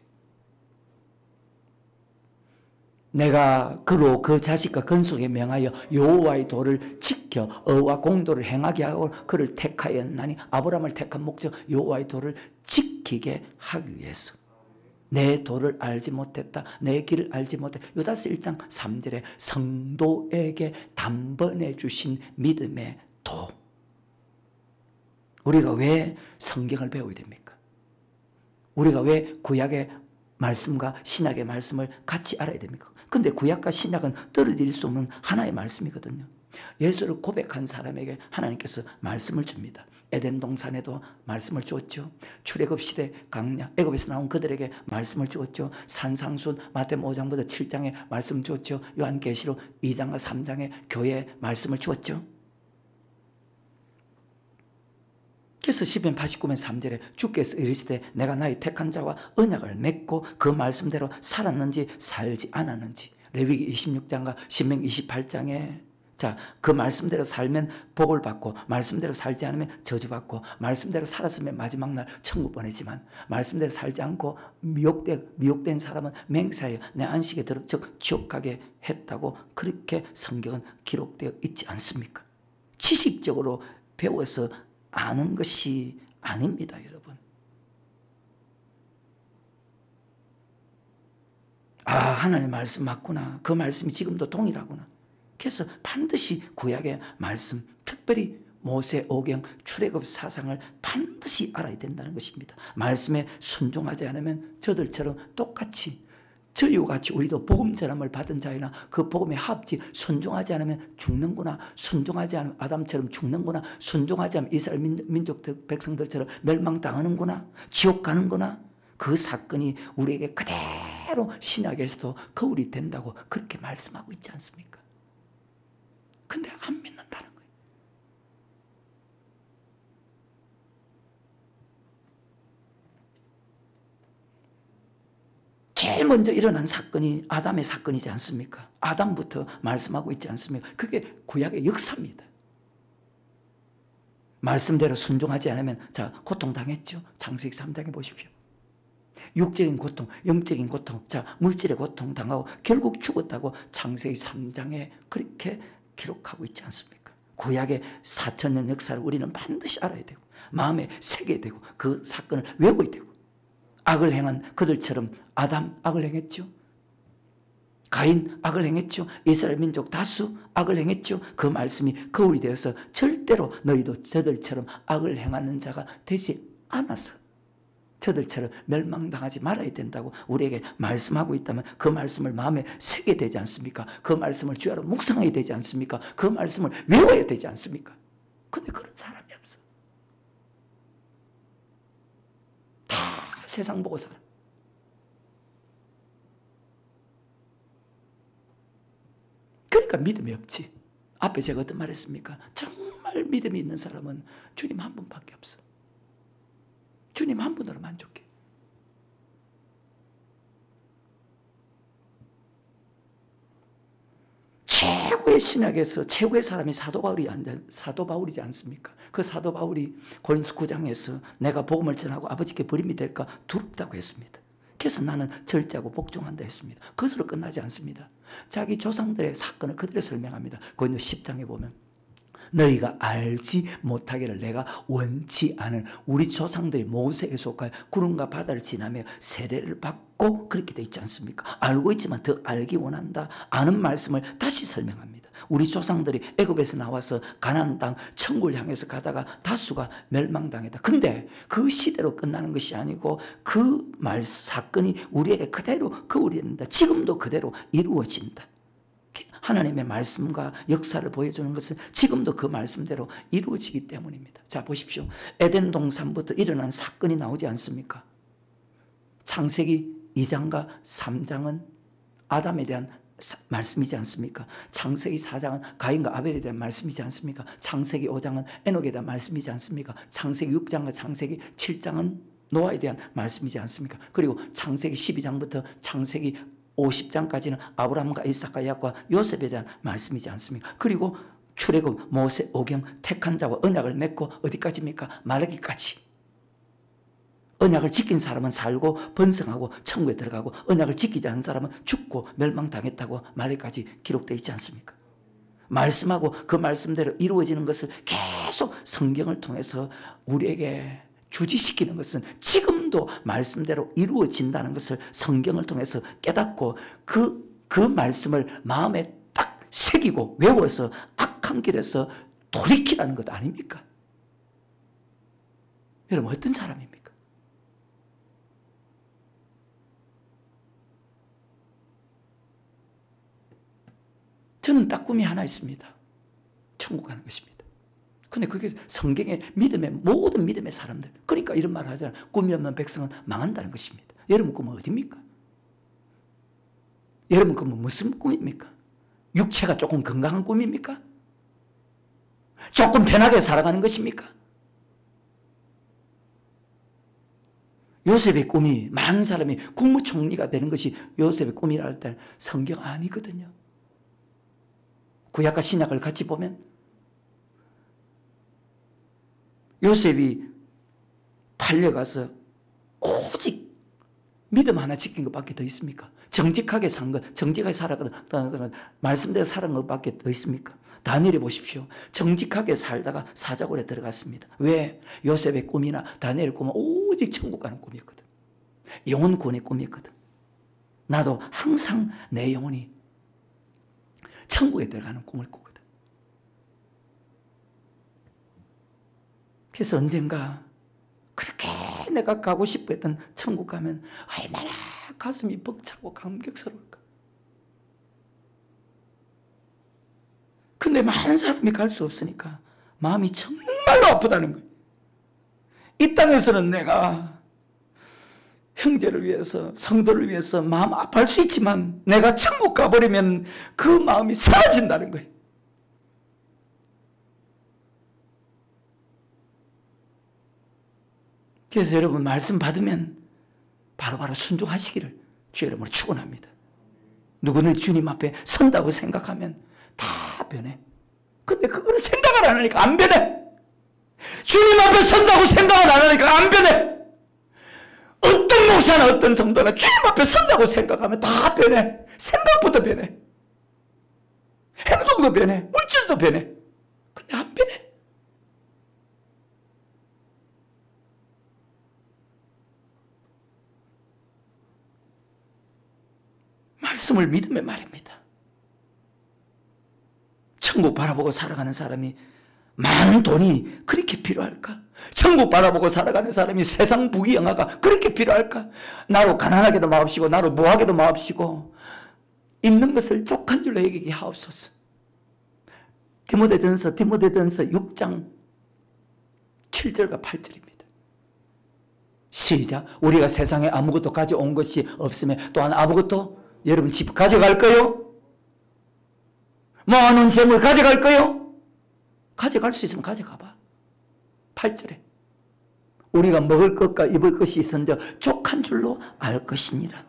내가 그로 그 자식과 건속에 명하여 여호와의 도를 지켜 의와 공도를 행하게 하고 그를 택하였나니 아브라함을 택한 목적 여호와의 도를 지키게 하기 위해서 내 도를 알지 못했다. 내 길을 알지 못했다. 유다서 1장 3절에 성도에게 단번에 주신 믿음의 도. 우리가 왜 성경을 배워야 됩니까? 우리가 왜 구약의 말씀과 신약의 말씀을 같이 알아야 됩니까? 근데 구약과 신약은 떨어질 수 없는 하나의 말씀이거든요. 예수를 고백한 사람에게 하나님께서 말씀을 줍니다. 에덴 동산에도 말씀을 주었죠. 출애굽 시대 강야 애굽에서 나온 그들에게 말씀을 주었죠. 산상순 마태복음 5장부터 7장에 말씀 주었죠. 요한계시록 2장과 3장에 교회에 말씀을 주었죠. 그래서 시편 89편 3절에 주께서 이르시되 내가 나의 택한 자와 언약을 맺고 그 말씀대로 살았는지 살지 않았는지 레위기 26장과 신명기 28장에 자, 그 말씀대로 살면 복을 받고 말씀대로 살지 않으면 저주받고 말씀대로 살았으면 마지막 날 천국 보내지만 말씀대로 살지 않고 미혹된 사람은 맹세하여 내 안식에 들어 즉 지옥 가게 했다고 그렇게 성경은 기록되어 있지 않습니까? 지식적으로 배워서 아는 것이 아닙니다, 여러분. 아, 하나님의 말씀 맞구나. 그 말씀이 지금도 동일하구나. 그래서 반드시 구약의 말씀, 특별히 모세, 오경, 출애굽 사상을 반드시 알아야 된다는 것입니다. 말씀에 순종하지 않으면 저들처럼 똑같이 저희와 같이 우리도 복음 전함을 받은 자이나 그 복음에 합치 순종하지 않으면 죽는구나. 순종하지 않으면 아담처럼 죽는구나. 순종하지 않으면 이스라엘 민족 백성들처럼 멸망당하는구나. 지옥 가는구나. 그 사건이 우리에게 그대로 신약에서도 거울이 된다고 그렇게 말씀하고 있지 않습니까? 근데 안 믿는다는 거예요. 제일 먼저 일어난 사건이 아담의 사건이지 않습니까? 아담부터 말씀하고 있지 않습니까? 그게 구약의 역사입니다. 말씀대로 순종하지 않으면 자 고통당했죠. 창세기 3장에 보십시오. 육적인 고통, 영적인 고통, 자 물질의 고통 당하고 결국 죽었다고 창세기 3장에 그렇게 기록하고 있지 않습니까? 구약의 4,000년 역사를 우리는 반드시 알아야 되고 마음에 새겨야 되고 그 사건을 외워야 되고 악을 행한 그들처럼 아담 악을 행했죠. 가인 악을 행했죠. 이스라엘 민족 다수 악을 행했죠. 그 말씀이 거울이 되어서 절대로 너희도 저들처럼 악을 행하는 자가 되지 않아서 저들처럼 멸망당하지 말아야 된다고 우리에게 말씀하고 있다면 그 말씀을 마음에 새게 되지 않습니까? 그 말씀을 주야로 묵상해야 되지 않습니까? 그 말씀을 외워야 되지 않습니까? 근데 그런 사람이 없어. 다 세상 보고 살아. 그러니까 믿음이 없지. 앞에 제가 어떤 말 했습니까? 정말 믿음이 있는 사람은 주님 한 분밖에 없어. 주님 한 분으로 만족해. 최고의 신약에서 최고의 사람이 사도 바울이지 않습니까? 그 사도 바울이 고린도 9장에서 내가 복음을 전하고 아버지께 버림이 될까 두렵다고 했습니다. 그래서 나는 절제하고 복종한다 했습니다. 그것으로 끝나지 않습니다. 자기 조상들의 사건을 그대로 설명합니다. 고린도 10장에 보면 너희가 알지 못하기를 내가 원치 않은 우리 조상들이 모세에 속하여 구름과 바다를 지나며 세례를 받고 그렇게 돼 있지 않습니까? 알고 있지만 더 알기 원한다. 아는 말씀을 다시 설명합니다. 우리 조상들이 애굽에서 나와서 가나안 땅 천국을 향해서 가다가 다수가 멸망당했다. 근데 그 시대로 끝나는 것이 아니고 그 사건이 우리에게 그대로 거울이 된다. 지금도 그대로 이루어진다. 하나님의 말씀과 역사를 보여주는 것은 지금도 그 말씀대로 이루어지기 때문입니다. 자, 보십시오. 에덴 동산부터 일어난 사건이 나오지 않습니까? 창세기 2장과 3장은 아담에 대한 말씀이지 않습니까? 창세기 4장은 가인과 아벨에 대한 말씀이지 않습니까? 창세기 5장은 에녹에 대한 말씀이지 않습니까? 창세기 6장과 창세기 7장은 노아에 대한 말씀이지 않습니까? 그리고 창세기 12장부터 창세기 50장까지는 아브라함과 이삭과 야곱과 요셉에 대한 말씀이지 않습니까? 그리고 출애굽, 모세, 오경, 택한 자와 언약을 맺고 어디까지입니까? 말라기까지. 언약을 지킨 사람은 살고 번성하고 천국에 들어가고 언약을 지키지 않은 사람은 죽고 멸망당했다고 말라기까지 기록되어 있지 않습니까? 말씀하고 그 말씀대로 이루어지는 것을 계속 성경을 통해서 우리에게 주지시키는 것은 지금도 말씀대로 이루어진다는 것을 성경을 통해서 깨닫고 그 말씀을 마음에 딱 새기고 외워서 악한 길에서 돌이키라는 것 아닙니까? 여러분 어떤 사람입니까? 저는 딱 꿈이 하나 있습니다. 천국 가는 것입니다. 근데 그게 성경의 모든 믿음의 사람들. 그러니까 이런 말을 하잖아요. 꿈이 없는 백성은 망한다는 것입니다. 여러분 꿈은 어디입니까? 여러분 꿈은 무슨 꿈입니까? 육체가 조금 건강한 꿈입니까? 조금 편하게 살아가는 것입니까? 요셉의 꿈이 많은 사람이 국무총리가 되는 것이 요셉의 꿈이라 할 때 성경 아니거든요. 구약과 신약을 같이 보면 요셉이 팔려가서 오직 믿음 하나 지킨 것밖에 더 있습니까? 정직하게 산 것, 정직하게 살아가는 것, 말씀대로 살아간 것밖에 더 있습니까? 다니엘에 보십시오. 정직하게 살다가 사자굴에 들어갔습니다. 왜? 요셉의 꿈이나 다니엘의 꿈은 오직 천국 가는 꿈이었거든. 영혼구원의 꿈이었거든. 나도 항상 내 영혼이 천국에 들어가는 꿈을 꾸거든. 그래서 언젠가 그렇게 내가 가고 싶어 했던 천국 가면 얼마나 가슴이 벅차고 감격스러울까. 근데 많은 사람이 갈 수 없으니까 마음이 정말로 아프다는 거예요. 이 땅에서는 내가 형제를 위해서 성도를 위해서 마음 아파할 수 있지만 내가 천국 가버리면 그 마음이 사라진다는 거예요. 그래서 여러분 말씀 받으면 바로바로 순종하시기를 주의 이름으로 축원합니다. 누구는 주님 앞에 선다고 생각하면 다 변해. 근데 그거를 생각을 안 하니까 안 변해. 주님 앞에 선다고 생각을 안 하니까 안 변해. 어떤 목사나 어떤 성도나 주님 앞에 선다고 생각하면 다 변해. 생각부터 변해. 행동도 변해. 물질도 변해. 근데 안 변해. 말씀을 믿음의 말입니다. 천국 바라보고 살아가는 사람이 많은 돈이 그렇게 필요할까? 천국 바라보고 살아가는 사람이 세상 부귀영화가 그렇게 필요할까? 나로 가난하게도 마옵시고 나로 무하게도 마옵시고 있는 것을 족한 줄로 여기게 하옵소서. 디모데전서 6장 7절과 8절입니다. 시작. 우리가 세상에 아무것도 가져온 것이 없으면 또한 아무것도 여러분 집 가져갈까요? 모아놓은 재물 가져갈 거요? 가져갈 수 있으면 가져가봐. 8절에 우리가 먹을 것과 입을 것이 있었는데 족한 줄로 알 것이니라.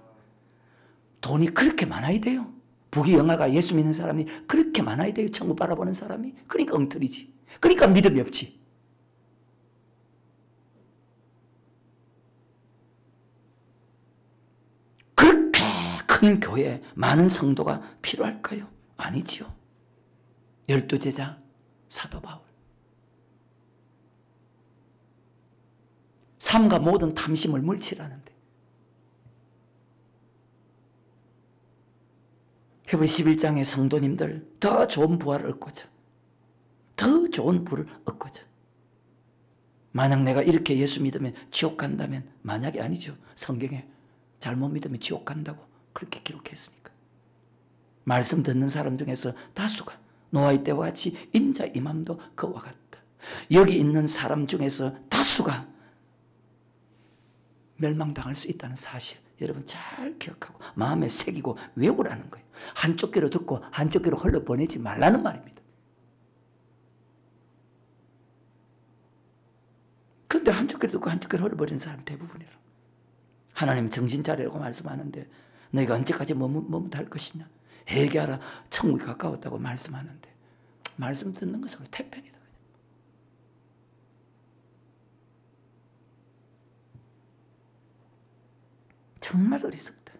돈이 그렇게 많아야 돼요. 부귀영화가 예수 믿는 사람이 그렇게 많아야 돼요. 천국 바라보는 사람이. 그러니까 엉터리지. 그러니까 믿음이 없지. 그렇게 큰 교회 많은 성도가 필요할까요? 아니지요. 12제자 사도 바울. 삶과 모든 탐심을 물리치라는데 히브리 11장의 성도님들 더 좋은 부활을 얻고자, 더 좋은 부를 얻고자. 만약 내가 이렇게 예수 믿으면 지옥 간다면, 만약이 아니죠. 성경에 잘못 믿으면 지옥 간다고 그렇게 기록했으니까. 말씀 듣는 사람 중에서 다수가 노아의 때와 같이 인자 임함도 그와 같다. 여기 있는 사람 중에서 다수가 멸망당할 수 있다는 사실, 여러분 잘 기억하고 마음에 새기고 외우라는 거예요. 한쪽 귀로 듣고 한쪽 귀로 흘러보내지 말라는 말입니다. 그런데 한쪽 귀로 듣고 한쪽 귀로 흘러버리는 사람 대부분이라. 하나님 정신 차리라고 말씀하는데 너희가 언제까지 머뭇할 것이냐. 회개하라, 천국이 가까웠다고 말씀하는데 말씀 듣는 것은 태평이다. 정말 어리석다.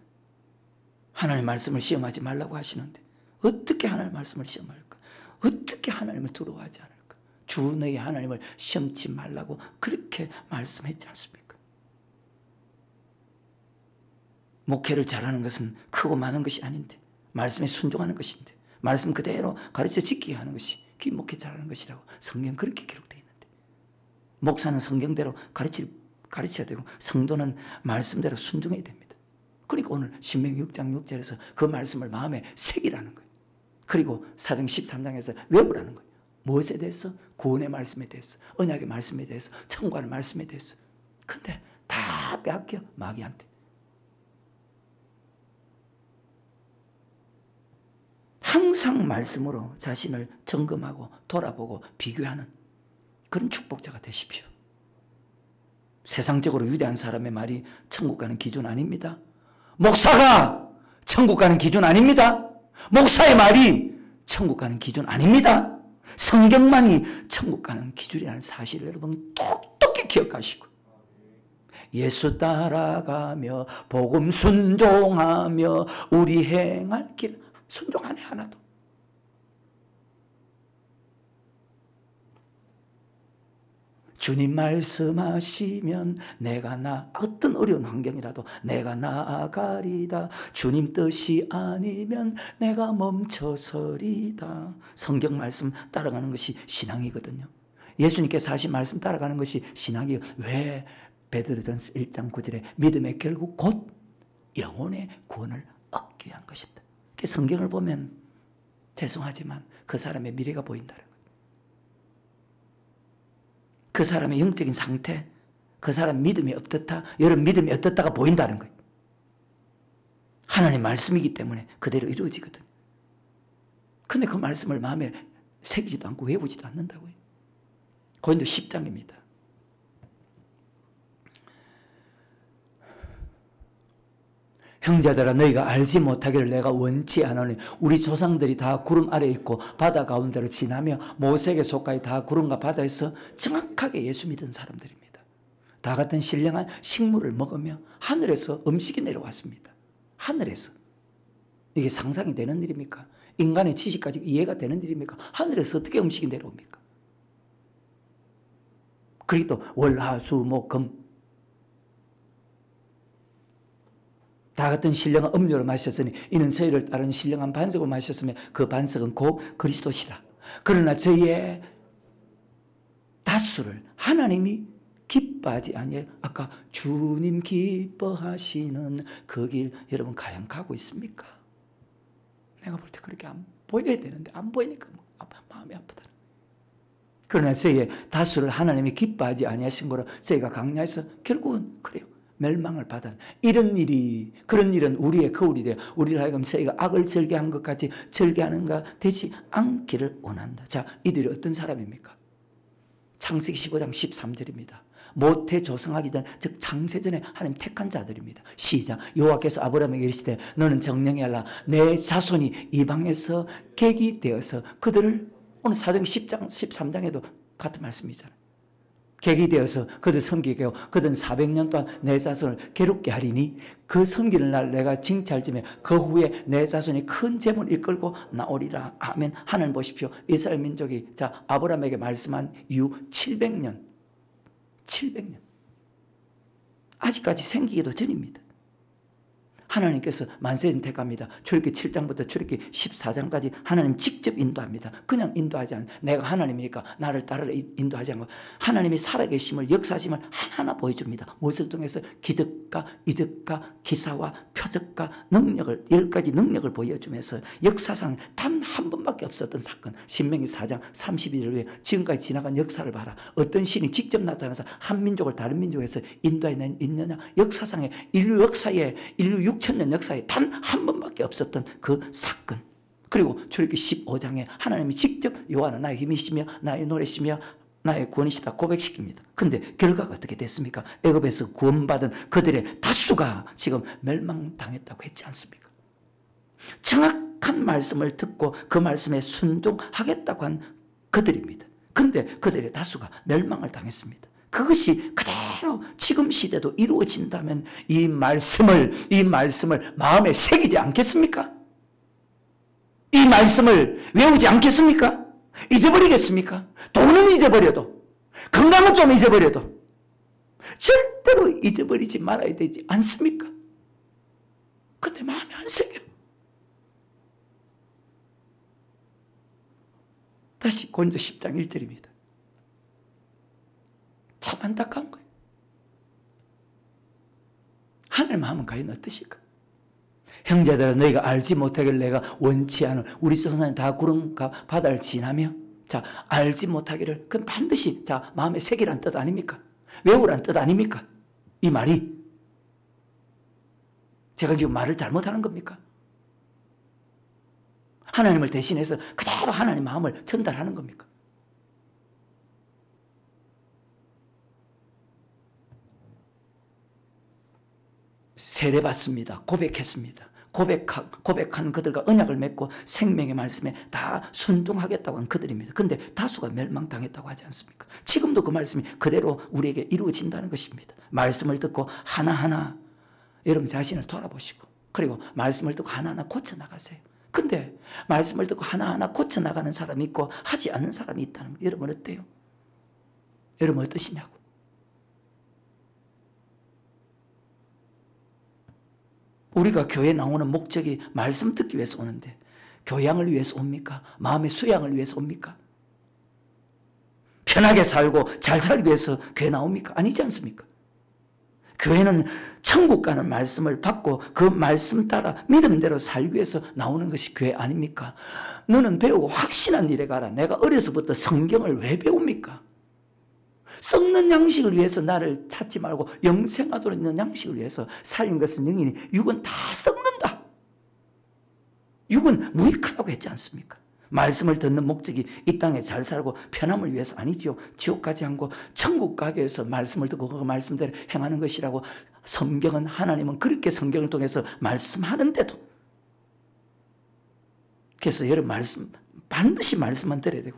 하나님 말씀을 시험하지 말라고 하시는데 어떻게 하나님 말씀을 시험할까? 어떻게 하나님을 두려워하지 않을까? 주 너희 하나님을 시험치 말라고 그렇게 말씀했지 않습니까? 목회를 잘하는 것은 크고 많은 것이 아닌데, 말씀에 순종하는 것인데, 말씀 그대로 가르쳐 지키게 하는 것이 그 목회 잘하는 것이라고 성경 그렇게 기록되어 있는데, 목사는 성경대로 가르쳐야 되고 성도는 말씀대로 순종해야 됩니다. 그러니까 오늘 신명기 6장 6절에서 그 말씀을 마음에 새기라는 거예요. 그리고 사도행 13장에서 외우라는 거예요. 무엇에 대해서? 구원의 말씀에 대해서, 언약의 말씀에 대해서, 천국의 말씀에 대해서. 근데 다 빼앗겨 마귀한테. 항상 말씀으로 자신을 점검하고 돌아보고 비교하는 그런 축복자가 되십시오. 세상적으로 위대한 사람의 말이 천국 가는 기준 아닙니다. 목사가 천국 가는 기준 아닙니다. 목사의 말이 천국 가는 기준 아닙니다. 성경만이 천국 가는 기준이라는 사실을 여러분 똑똑히 기억하시고, 예수 따라가며 복음 순종하며 우리 행할 길 순종하네. 하나도. 주님 말씀하시면 내가 어떤 어려운 환경이라도 내가 나아가리다. 주님 뜻이 아니면 내가 멈춰서리다. 성경 말씀 따라가는 것이 신앙이거든요. 예수님께서 하신 말씀 따라가는 것이 신앙이에요. 왜? 베드로전서 1장 9절에 믿음의 결국 곧 영혼의 구원을 얻기 위한 것이다. 성경을 보면 죄송하지만 그 사람의 미래가 보인다는 거예요. 그 사람의 영적인 상태, 그 사람 믿음이 어떻다, 여러분 믿음이 어떻다가 보인다는 거예요. 하나님 말씀이기 때문에 그대로 이루어지거든요. 근데 그 말씀을 마음에 새기지도 않고 외우지도 않는다고요. 고린도 10장입니다. 형제들아 너희가 알지 못하기를 내가 원치 않으니 우리 조상들이 다 구름 아래에 있고 바다 가운데로 지나며 모세에게 속하여 다 구름과 바다에서 정확하게 예수 믿은 사람들입니다. 다 같은 신령한 식물을 먹으며 하늘에서 음식이 내려왔습니다. 하늘에서. 이게 상상이 되는 일입니까? 인간의 지식까지 이해가 되는 일입니까? 하늘에서 어떻게 음식이 내려옵니까? 그리고 또 월, 화, 수, 목, 금 다 같은 신령한 음료를 마셨으니 이는 저희를 따른 신령한 반석을 마셨으며 그 반석은 곧 그리스도시라. 그러나 저희의 다수를 하나님이 기뻐하지 아니하여 아까 주님 기뻐하시는 그 길 여러분 과연 가고 있습니까? 내가 볼 때 그렇게 안 보여야 되는데 안 보이니까 마음이 아프다. 그러나 저희의 다수를 하나님이 기뻐하지 아니하신 거로 저희가 강요해서 결국은 그래요. 멸망을 받아. 그런 일은 우리의 거울이 되어 우리를 하여금 저희가 악을 절개한 것 같이 절개하는가 되지 않기를 원한다. 자, 이들이 어떤 사람입니까? 창세기 15장 13절입니다. 모태 조성하기 전, 즉 창세전에 하나님 택한 자들입니다. 시작. 여호와께서 아브라함에게 이르시되 너는 정령이 알라. 내 자손이 이방에서 객이 되어서 그들을, 오늘 사도행 10장 13장에도 같은 말씀이잖아요. 객이 되어서 그들 섬기게 하고 그들은 400년 동안 내 자손을 괴롭게 하리니 그 섬기는 날 내가 징찰지며 그 후에 내 자손이 큰 재물을 이끌고 나오리라. 아멘. 하나님 보십시오. 이스라엘 민족이 자 아브라함에게 말씀한 이후 700년 아직까지 생기기도 전입니다. 하나님께서 만세전 택합니다. 출애굽기 7장부터 출애굽기 14장까지 하나님 직접 인도합니다. 그냥 인도하지 않아요. 내가 하나님이니까 나를 따르라 인도하지 않고 하나님이 살아계심을, 역사심을 하나하나 보여줍니다. 무엇을 통해서? 기적과 이적과 기사와 표적과 능력을, 10가지 능력을 보여주면서 역사상 단 한 번밖에 없었던 사건, 신명기 4장 32절에 지금까지 지나간 역사를 봐라. 어떤 신이 직접 나타나서 한 민족을 다른 민족에서 인도해내느냐. 역사상의 인류 역사에, 인류 6천년 역사에 단 한 번밖에 없었던 그 사건. 그리고 출애굽기 15장에 하나님이 직접 여호와는 나의 힘이시며 나의 노래시며 나의 구원이시다 고백시킵니다. 그런데 결과가 어떻게 됐습니까? 애굽에서 구원받은 그들의 다수가 지금 멸망당했다고 했지 않습니까? 정확한 말씀을 듣고 그 말씀에 순종하겠다고 한 그들입니다. 그런데 그들의 다수가 멸망을 당했습니다. 그것이 그대로 지금 시대도 이루어진다면 이 말씀을 마음에 새기지 않겠습니까? 이 말씀을 외우지 않겠습니까? 잊어버리겠습니까? 돈은 잊어버려도, 건강은 좀 잊어버려도 절대로 잊어버리지 말아야 되지 않습니까? 근데 마음에 안 새겨. 다시 고린도 10장 1절입니다. 참 안타까운 거예요. 하나님 마음은 과연 어떠실까? 형제들아 너희가 알지 못하길 내가 원치 않은 우리 선생님 다 구름 바다를 지나며 자 알지 못하기를 그건 반드시 자 마음에 새기란 뜻 아닙니까? 외우란 뜻 아닙니까? 이 말이 제가 지금 말을 잘못하는 겁니까? 하나님을 대신해서 그대로 하나님 마음을 전달하는 겁니까? 세례받습니다. 고백했습니다. 고백한 그들과 언약을 맺고 생명의 말씀에 다 순종하겠다고 한 그들입니다. 그런데 다수가 멸망당했다고 하지 않습니까? 지금도 그 말씀이 그대로 우리에게 이루어진다는 것입니다. 말씀을 듣고 하나하나 여러분 자신을 돌아보시고 그리고 말씀을 듣고 하나하나 고쳐나가세요. 근데 말씀을 듣고 하나하나 고쳐나가는 사람이 있고 하지 않는 사람이 있다는 거예요. 여러분 어때요? 여러분 어떠시냐고. 우리가 교회에 나오는 목적이 말씀 듣기 위해서 오는데 교양을 위해서 옵니까? 마음의 수양을 위해서 옵니까? 편하게 살고 잘 살기 위해서 교회 나옵니까? 아니지 않습니까? 교회는 천국 가는 말씀을 받고 그 말씀 따라 믿음대로 살기 위해서 나오는 것이 교회 아닙니까? 너는 배우고 확신한 일에 가라. 내가 어려서부터 성경을 왜 배웁니까? 썩는 양식을 위해서 나를 찾지 말고 영생하도록 있는 양식을 위해서 살린 것은 영이니 육은 다 썩는다. 육은 무익하다고 했지 않습니까? 말씀을 듣는 목적이 이 땅에 잘 살고 편함을 위해서 아니지요. 지옥 가지 않고 천국 가기 위해서 말씀을 듣고 그 말씀대로 행하는 것이라고. 성경은 하나님은 그렇게 성경을 통해서 말씀하는데도 그래서 여러분 말씀 반드시 말씀만 들어야 되고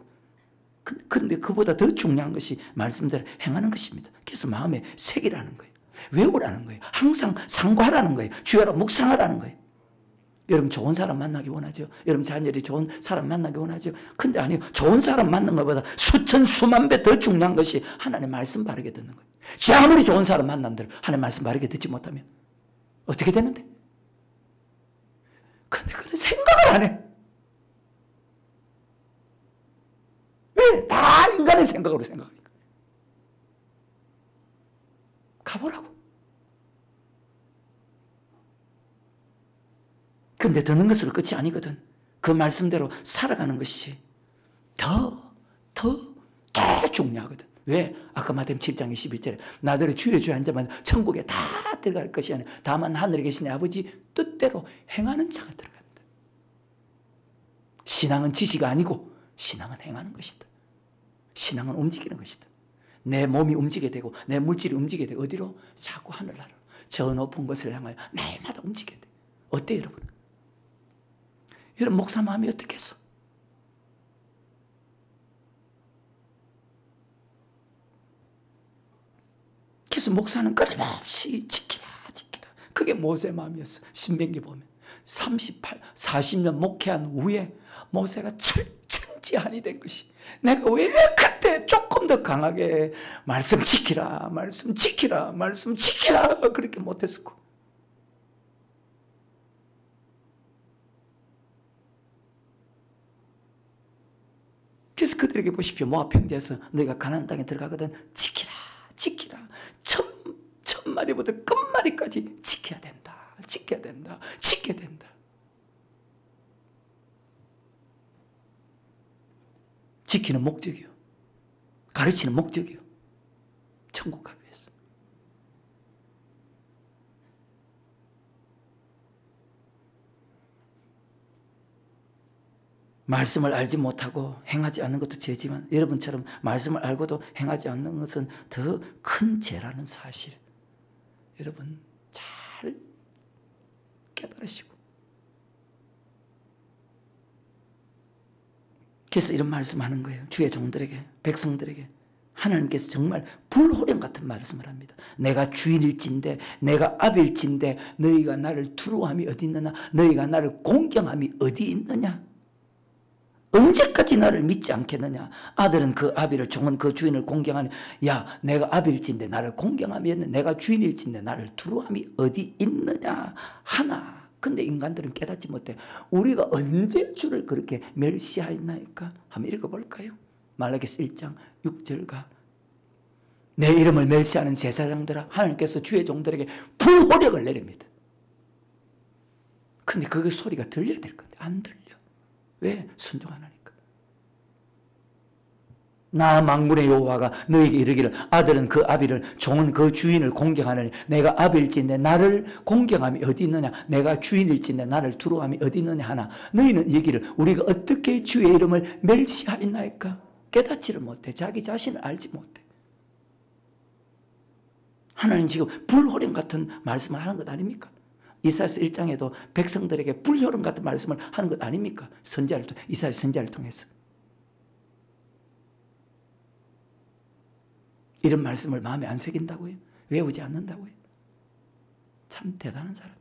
그런데 그보다 더 중요한 것이 말씀대로 행하는 것입니다. 그래서 마음에 새기라는 거예요. 외우라는 거예요. 항상 상고하라는 거예요. 주야로 묵상하라는 거예요. 여러분 좋은 사람 만나기 원하죠. 여러분 자녀들이 좋은 사람 만나기 원하죠. 근데 아니요. 좋은 사람 만나는 것보다 수천 수만 배 더 중요한 것이 하나님의 말씀 바르게 듣는 거예요. 지 아무리 좋은 사람 만난들 하나님의 말씀 바르게 듣지 못하면 어떻게 되는데? 근데 그런 생각을 안 해. 왜? 다 인간의 생각으로 생각하니까. 가보라고. 근데 듣는 것으로 끝이 아니거든. 그 말씀대로 살아가는 것이 더 중요하거든. 왜? 아까 마태복음 7장 21절에 나더러 주여 주여 한 자만 천국에 다 들어갈 것이 아니라 다만 하늘에 계신 내 아버지 뜻대로 행하는 자가 들어간다. 신앙은 지식이 아니고 신앙은 행하는 것이다. 신앙은 움직이는 것이다. 내 몸이 움직이게 되고 내 물질이 움직이게 되고 어디로? 자꾸 하늘나라로 저 높은 것을 향하여 날마다 움직이게 돼. 어때요 여러분? 여러분 목사 마음이 어떻겠어? 그래서 목사는 끊임없이 지키라 지키라. 그게 모세의 마음이었어. 신명기 보면 40년 목회한 후에 모세가 철천지한이 된 것이 내가 왜 그때 조금 더 강하게 말씀 지키라 말씀 지키라 말씀 지키라 그렇게 못했을까. 그래서 그들에게 보십시오. 모압 평지에서 너희가 가나안 땅에 들어가거든 지키라 지키라 첫 마디부터 끝마디까지 지켜야 된다 지켜야 된다 지켜야 된다. 지키는 목적이요. 가르치는 목적이요. 천국 가기 위해서. 말씀을 알지 못하고 행하지 않는 것도 죄지만 여러분처럼 말씀을 알고도 행하지 않는 것은 더 큰 죄라는 사실 여러분 잘 깨달으시고 그래서 이런 말씀하는 거예요. 주의 종들에게 백성들에게 하나님께서 정말 불호령 같은 말씀을 합니다. 내가 주인일진데 내가 아비일진데 너희가 나를 두려워함이 어디 있느냐 너희가 나를 공경함이 어디 있느냐 언제까지 나를 믿지 않겠느냐. 아들은 그 아비를 종은 그 주인을 공경하니 야 내가 아비일진데 나를 공경함이 있느냐 내가 주인일진데 나를 두려워함이 어디 있느냐 하나. 근데 인간들은 깨닫지 못해. 우리가 언제 주를 그렇게 멸시하였나이까? 한번 읽어볼까요? 말라기서 1장 6절과 내 이름을 멸시하는 제사장들아 하나님께서 주의 종들에게 불호령을 내립니다. 근데 그 소리가 들려야 될 건데 안 들려. 왜? 순종 안 하니까. 나 만군의 여호와가 너에게 이르기를 아들은 그 아비를 종은 그 주인을 공경하느니 내가 아비일진데 나를 공경함이 어디 있느냐 내가 주인일진데 나를 두려워함이 어디 있느냐 하나 너희는 얘기를 우리가 어떻게 주의 이름을 멸시하였나이까. 깨닫지를 못해. 자기 자신을 알지 못해. 하나님 지금 불호령 같은 말씀을 하는 것 아닙니까? 이사야서 1장에도 백성들에게 불호령 같은 말씀을 하는 것 아닙니까? 선지자를 이사야 선지자를 통해서. 이런 말씀을 마음에 안 새긴다고요? 외우지 않는다고요? 참 대단한 사람입니다.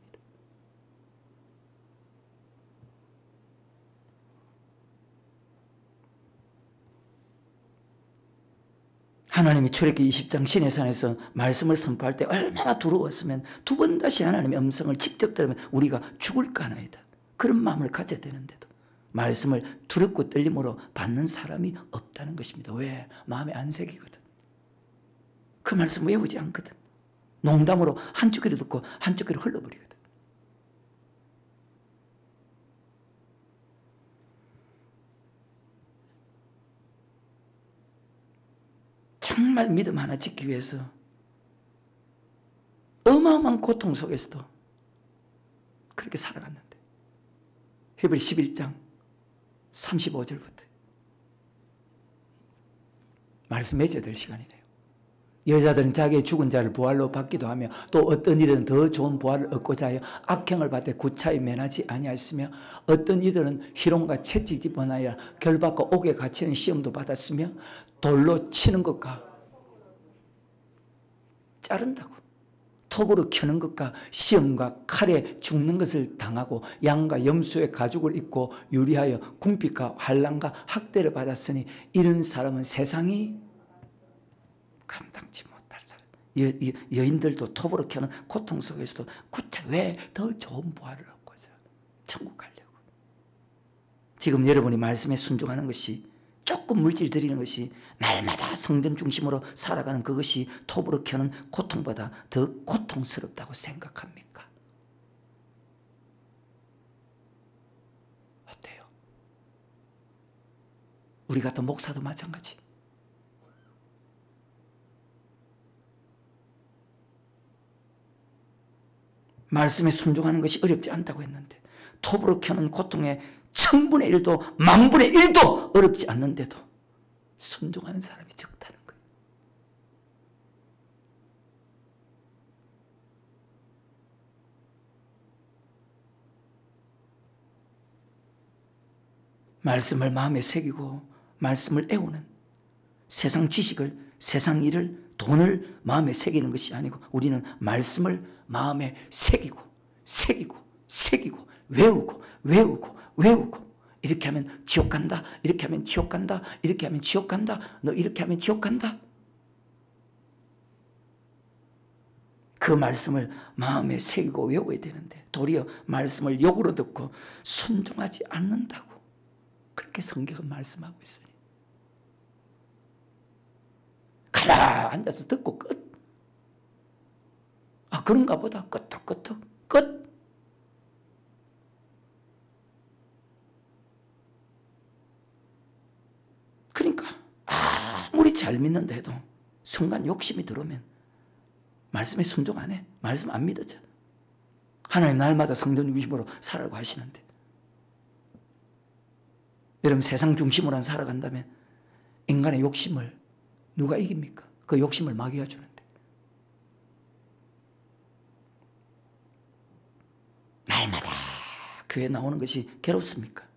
하나님이 출애굽기 20장 시내산에서 말씀을 선포할 때 얼마나 두려웠으면 두 번 다시 하나님의 음성을 직접 들으면 우리가 죽을까 하나이다. 그런 마음을 가져야 되는데도 말씀을 두렵고 떨림으로 받는 사람이 없다는 것입니다. 왜? 마음에 안 새기거든. 그 말씀 외우지 않거든. 농담으로 한쪽 귀로 듣고 한쪽 귀로 흘러버리거든. 정말 믿음 하나 짓기 위해서 어마어마한 고통 속에서도 그렇게 살아갔는데 히브리 11장 35절부터 말씀 맺어야 될 시간이네요. 여자들은 자기의 죽은 자를 부활로 받기도 하며 또 어떤 이들은 더 좋은 부활을 얻고자 하여 악행을 받되 구차히 면하지 아니하였으며 어떤 이들은 희롱과 채찍 집어넣어 결박과 옥에 갇히는 시험도 받았으며 돌로 치는 것과 자른다고 톱으로 켜는 것과 시험과 칼에 죽는 것을 당하고 양과 염소의 가죽을 입고 유리하여 궁핍과 환난과 학대를 받았으니 이런 사람은 세상이 감당치 못할 사람. 여인들도 톱으로 켜는 고통 속에서도 구차 왜 더 좋은 부활을 얻고자 천국 가려고. 지금 여러분이 말씀에 순종하는 것이 조금 물질 드리는 것이 날마다 성전 중심으로 살아가는 그것이 톱으로 켜는 고통보다 더 고통스럽다고 생각합니까? 어때요? 우리 같은 목사도 마찬가지. 말씀에 순종하는 것이 어렵지 않다고 했는데 톱으로 켜는 고통의 1000분의 1도 10,000분의 1도 어렵지 않는데도 순종하는 사람이 적다는 거예요. 말씀을 마음에 새기고 말씀을 애우는 세상 지식을, 세상 일을, 돈을 마음에 새기는 것이 아니고 우리는 말씀을 마음에 새기고 외우고 이렇게 하면 지옥 간다, 이렇게 하면 지옥 간다, 이렇게 하면 지옥 간다, 너 이렇게 하면 지옥 간다. 그 말씀을 마음에 새기고 외워야 되는데 도리어 말씀을 욕으로 듣고 순종하지 않는다고 그렇게 성경은 말씀하고 있어요. 가만 앉아서 듣고 끝. 아, 그런가 보다. 끄덕끄덕 끝. 그러니까 아무리 잘 믿는다 해도 순간 욕심이 들어오면 말씀에 순종 안 해. 말씀 안 믿어져. 하나님 날마다 성전 중심으로 살라고 하시는데 여러분 세상 중심으로 살아간다면 인간의 욕심을 누가 이깁니까? 그 욕심을 마귀가 주는데 날마다 교회 나오는 것이 괴롭습니까?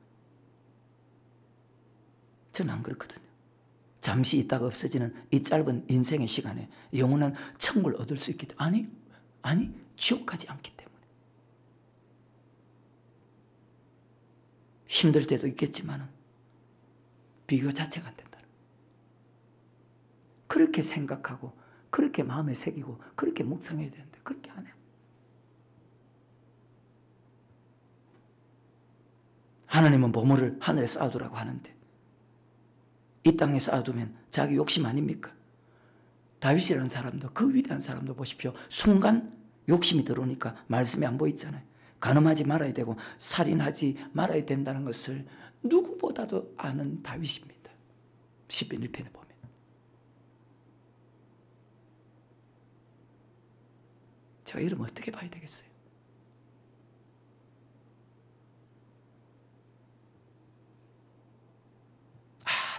저는 안 그렇거든요. 잠시 있다가 없어지는 이 짧은 인생의 시간에 영원한 천국을 얻을 수 있기 때문에 아니 지옥 가지 않기 때문에 힘들 때도 있겠지만 비교 자체가 안 된다. 그렇게 생각하고 그렇게 마음에 새기고 그렇게 묵상해야 되는데 그렇게 안 해요. 하나님은 보물을 하늘에 쌓아두라고 하는데 이 땅에 쌓아두면 자기 욕심 아닙니까? 다윗이라는 사람도 그 위대한 사람도 보십시오. 순간 욕심이 들어오니까 말씀이 안 보이잖아요. 간음하지 말아야 되고 살인하지 말아야 된다는 것을 누구보다도 아는 다윗입니다. 시편 1편에 보면. 제가 이러면 어떻게 봐야 되겠어요?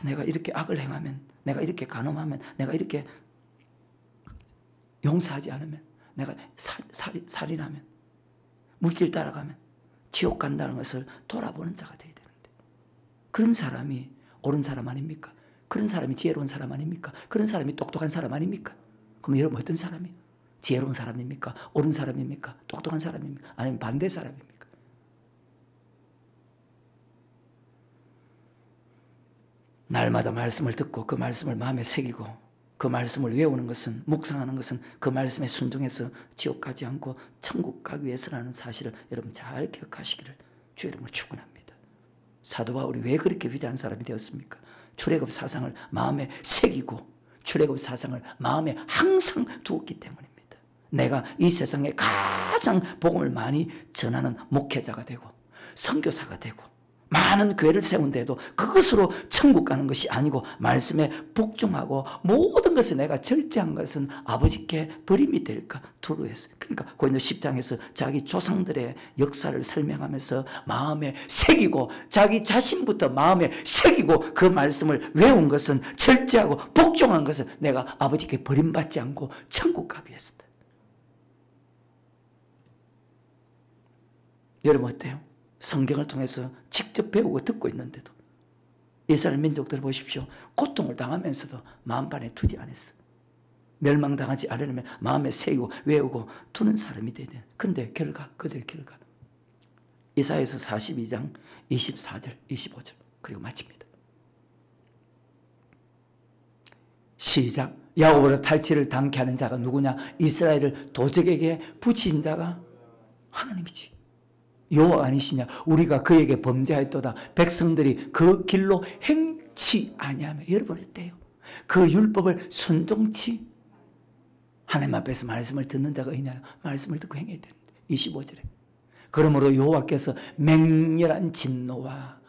내가 이렇게 악을 행하면, 내가 이렇게 간음하면, 내가 이렇게 용서하지 않으면, 내가 살인하면, 물질 따라가면 지옥 간다는 것을 돌아보는 자가 되어야 되는데 그런 사람이 옳은 사람 아닙니까? 그런 사람이 지혜로운 사람 아닙니까? 그런 사람이 똑똑한 사람 아닙니까? 그럼 여러분 어떤 사람이에요? 지혜로운 사람입니까? 옳은 사람입니까? 똑똑한 사람입니까? 아니면 반대 사람입니까? 날마다 말씀을 듣고 그 말씀을 마음에 새기고 그 말씀을 외우는 것은, 묵상하는 것은 그 말씀에 순종해서 지옥 가지 않고 천국 가기 위해서라는 사실을 여러분 잘 기억하시기를 주의 이름으로 축원합니다. 사도 바울이 왜 그렇게 위대한 사람이 되었습니까? 출애굽 사상을 마음에 새기고 출애굽 사상을 마음에 항상 두었기 때문입니다. 내가 이 세상에 가장 복음을 많이 전하는 목회자가 되고 선교사가 되고 많은 교회를 세운데도 그것으로 천국 가는 것이 아니고 말씀에 복종하고 모든 것에 내가 절제한 것은 아버지께 버림이 될까 두려워했어요. 그러니까 고린도 10장에서 자기 조상들의 역사를 설명하면서 마음에 새기고 자기 자신부터 마음에 새기고 그 말씀을 외운 것은 절제하고 복종한 것은 내가 아버지께 버림받지 않고 천국 가기 위해서다. 여러분 어때요? 성경을 통해서 직접 배우고 듣고 있는데도 이스라엘 민족들 보십시오. 고통을 당하면서도 마음반에 두지 않았어. 멸망당하지 않으려면 마음에 새기고 외우고 두는 사람이 돼야 돼. 근데 그들 결과 이사야서 42장 24절 25절 그리고 마칩니다. 시작. 야곱으로 탈취를 당케 하는 자가 누구냐? 이스라엘을 도적에게 붙인 자가 하나님이지. 여호와 아니시냐? 우리가 그에게 범죄하였도다. 백성들이 그 길로 행치 아니하며. 여러분 어때요? 그 율법을 순종치 하나님 앞에서 말씀을 듣는 자가 있냐? 말씀을 듣고 행해야 되는데 25절에 그러므로 여호와께서 맹렬한 진노와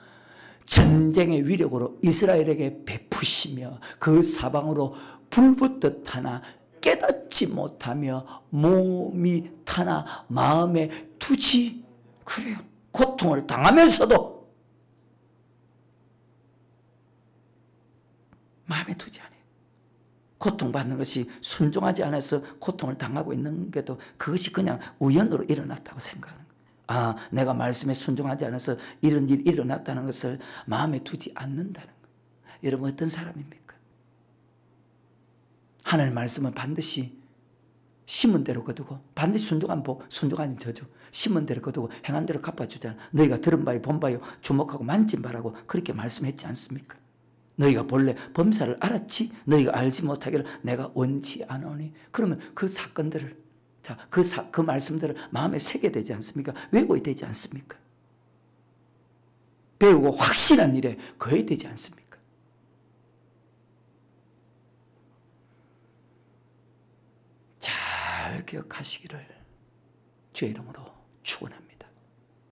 전쟁의 위력으로 이스라엘에게 베푸시며 그 사방으로 불붙듯 하나 깨닫지 못하며 몸이 타나 마음에 두지. 그래요. 고통을 당하면서도 마음에 두지 않아요. 고통받는 것이 순종하지 않아서 고통을 당하고 있는 게도 그것이 그냥 우연으로 일어났다고 생각하는 거예요. 아, 내가 말씀에 순종하지 않아서 이런 일이 일어났다는 것을 마음에 두지 않는다는 거예요. 여러분 어떤 사람입니까? 하늘 말씀은 반드시 심은 대로 거두고 반드시 순종한 복, 순종하는 저주, 심은 대로 거두고 행한 대로 갚아주잖아. 너희가 들은 바요 본 바요 주목하고 만진 바라고 그렇게 말씀했지 않습니까? 너희가 본래 범사를 알았지 너희가 알지 못하기를 내가 원치 않으니. 그러면 그 사건들을 그 말씀들을 마음에 새게 되지 않습니까? 외워야 되지 않습니까? 배우고 확신한 일에 거해야 되지 않습니까? 잘 기억하시기를 주의 이름으로 축원합니다.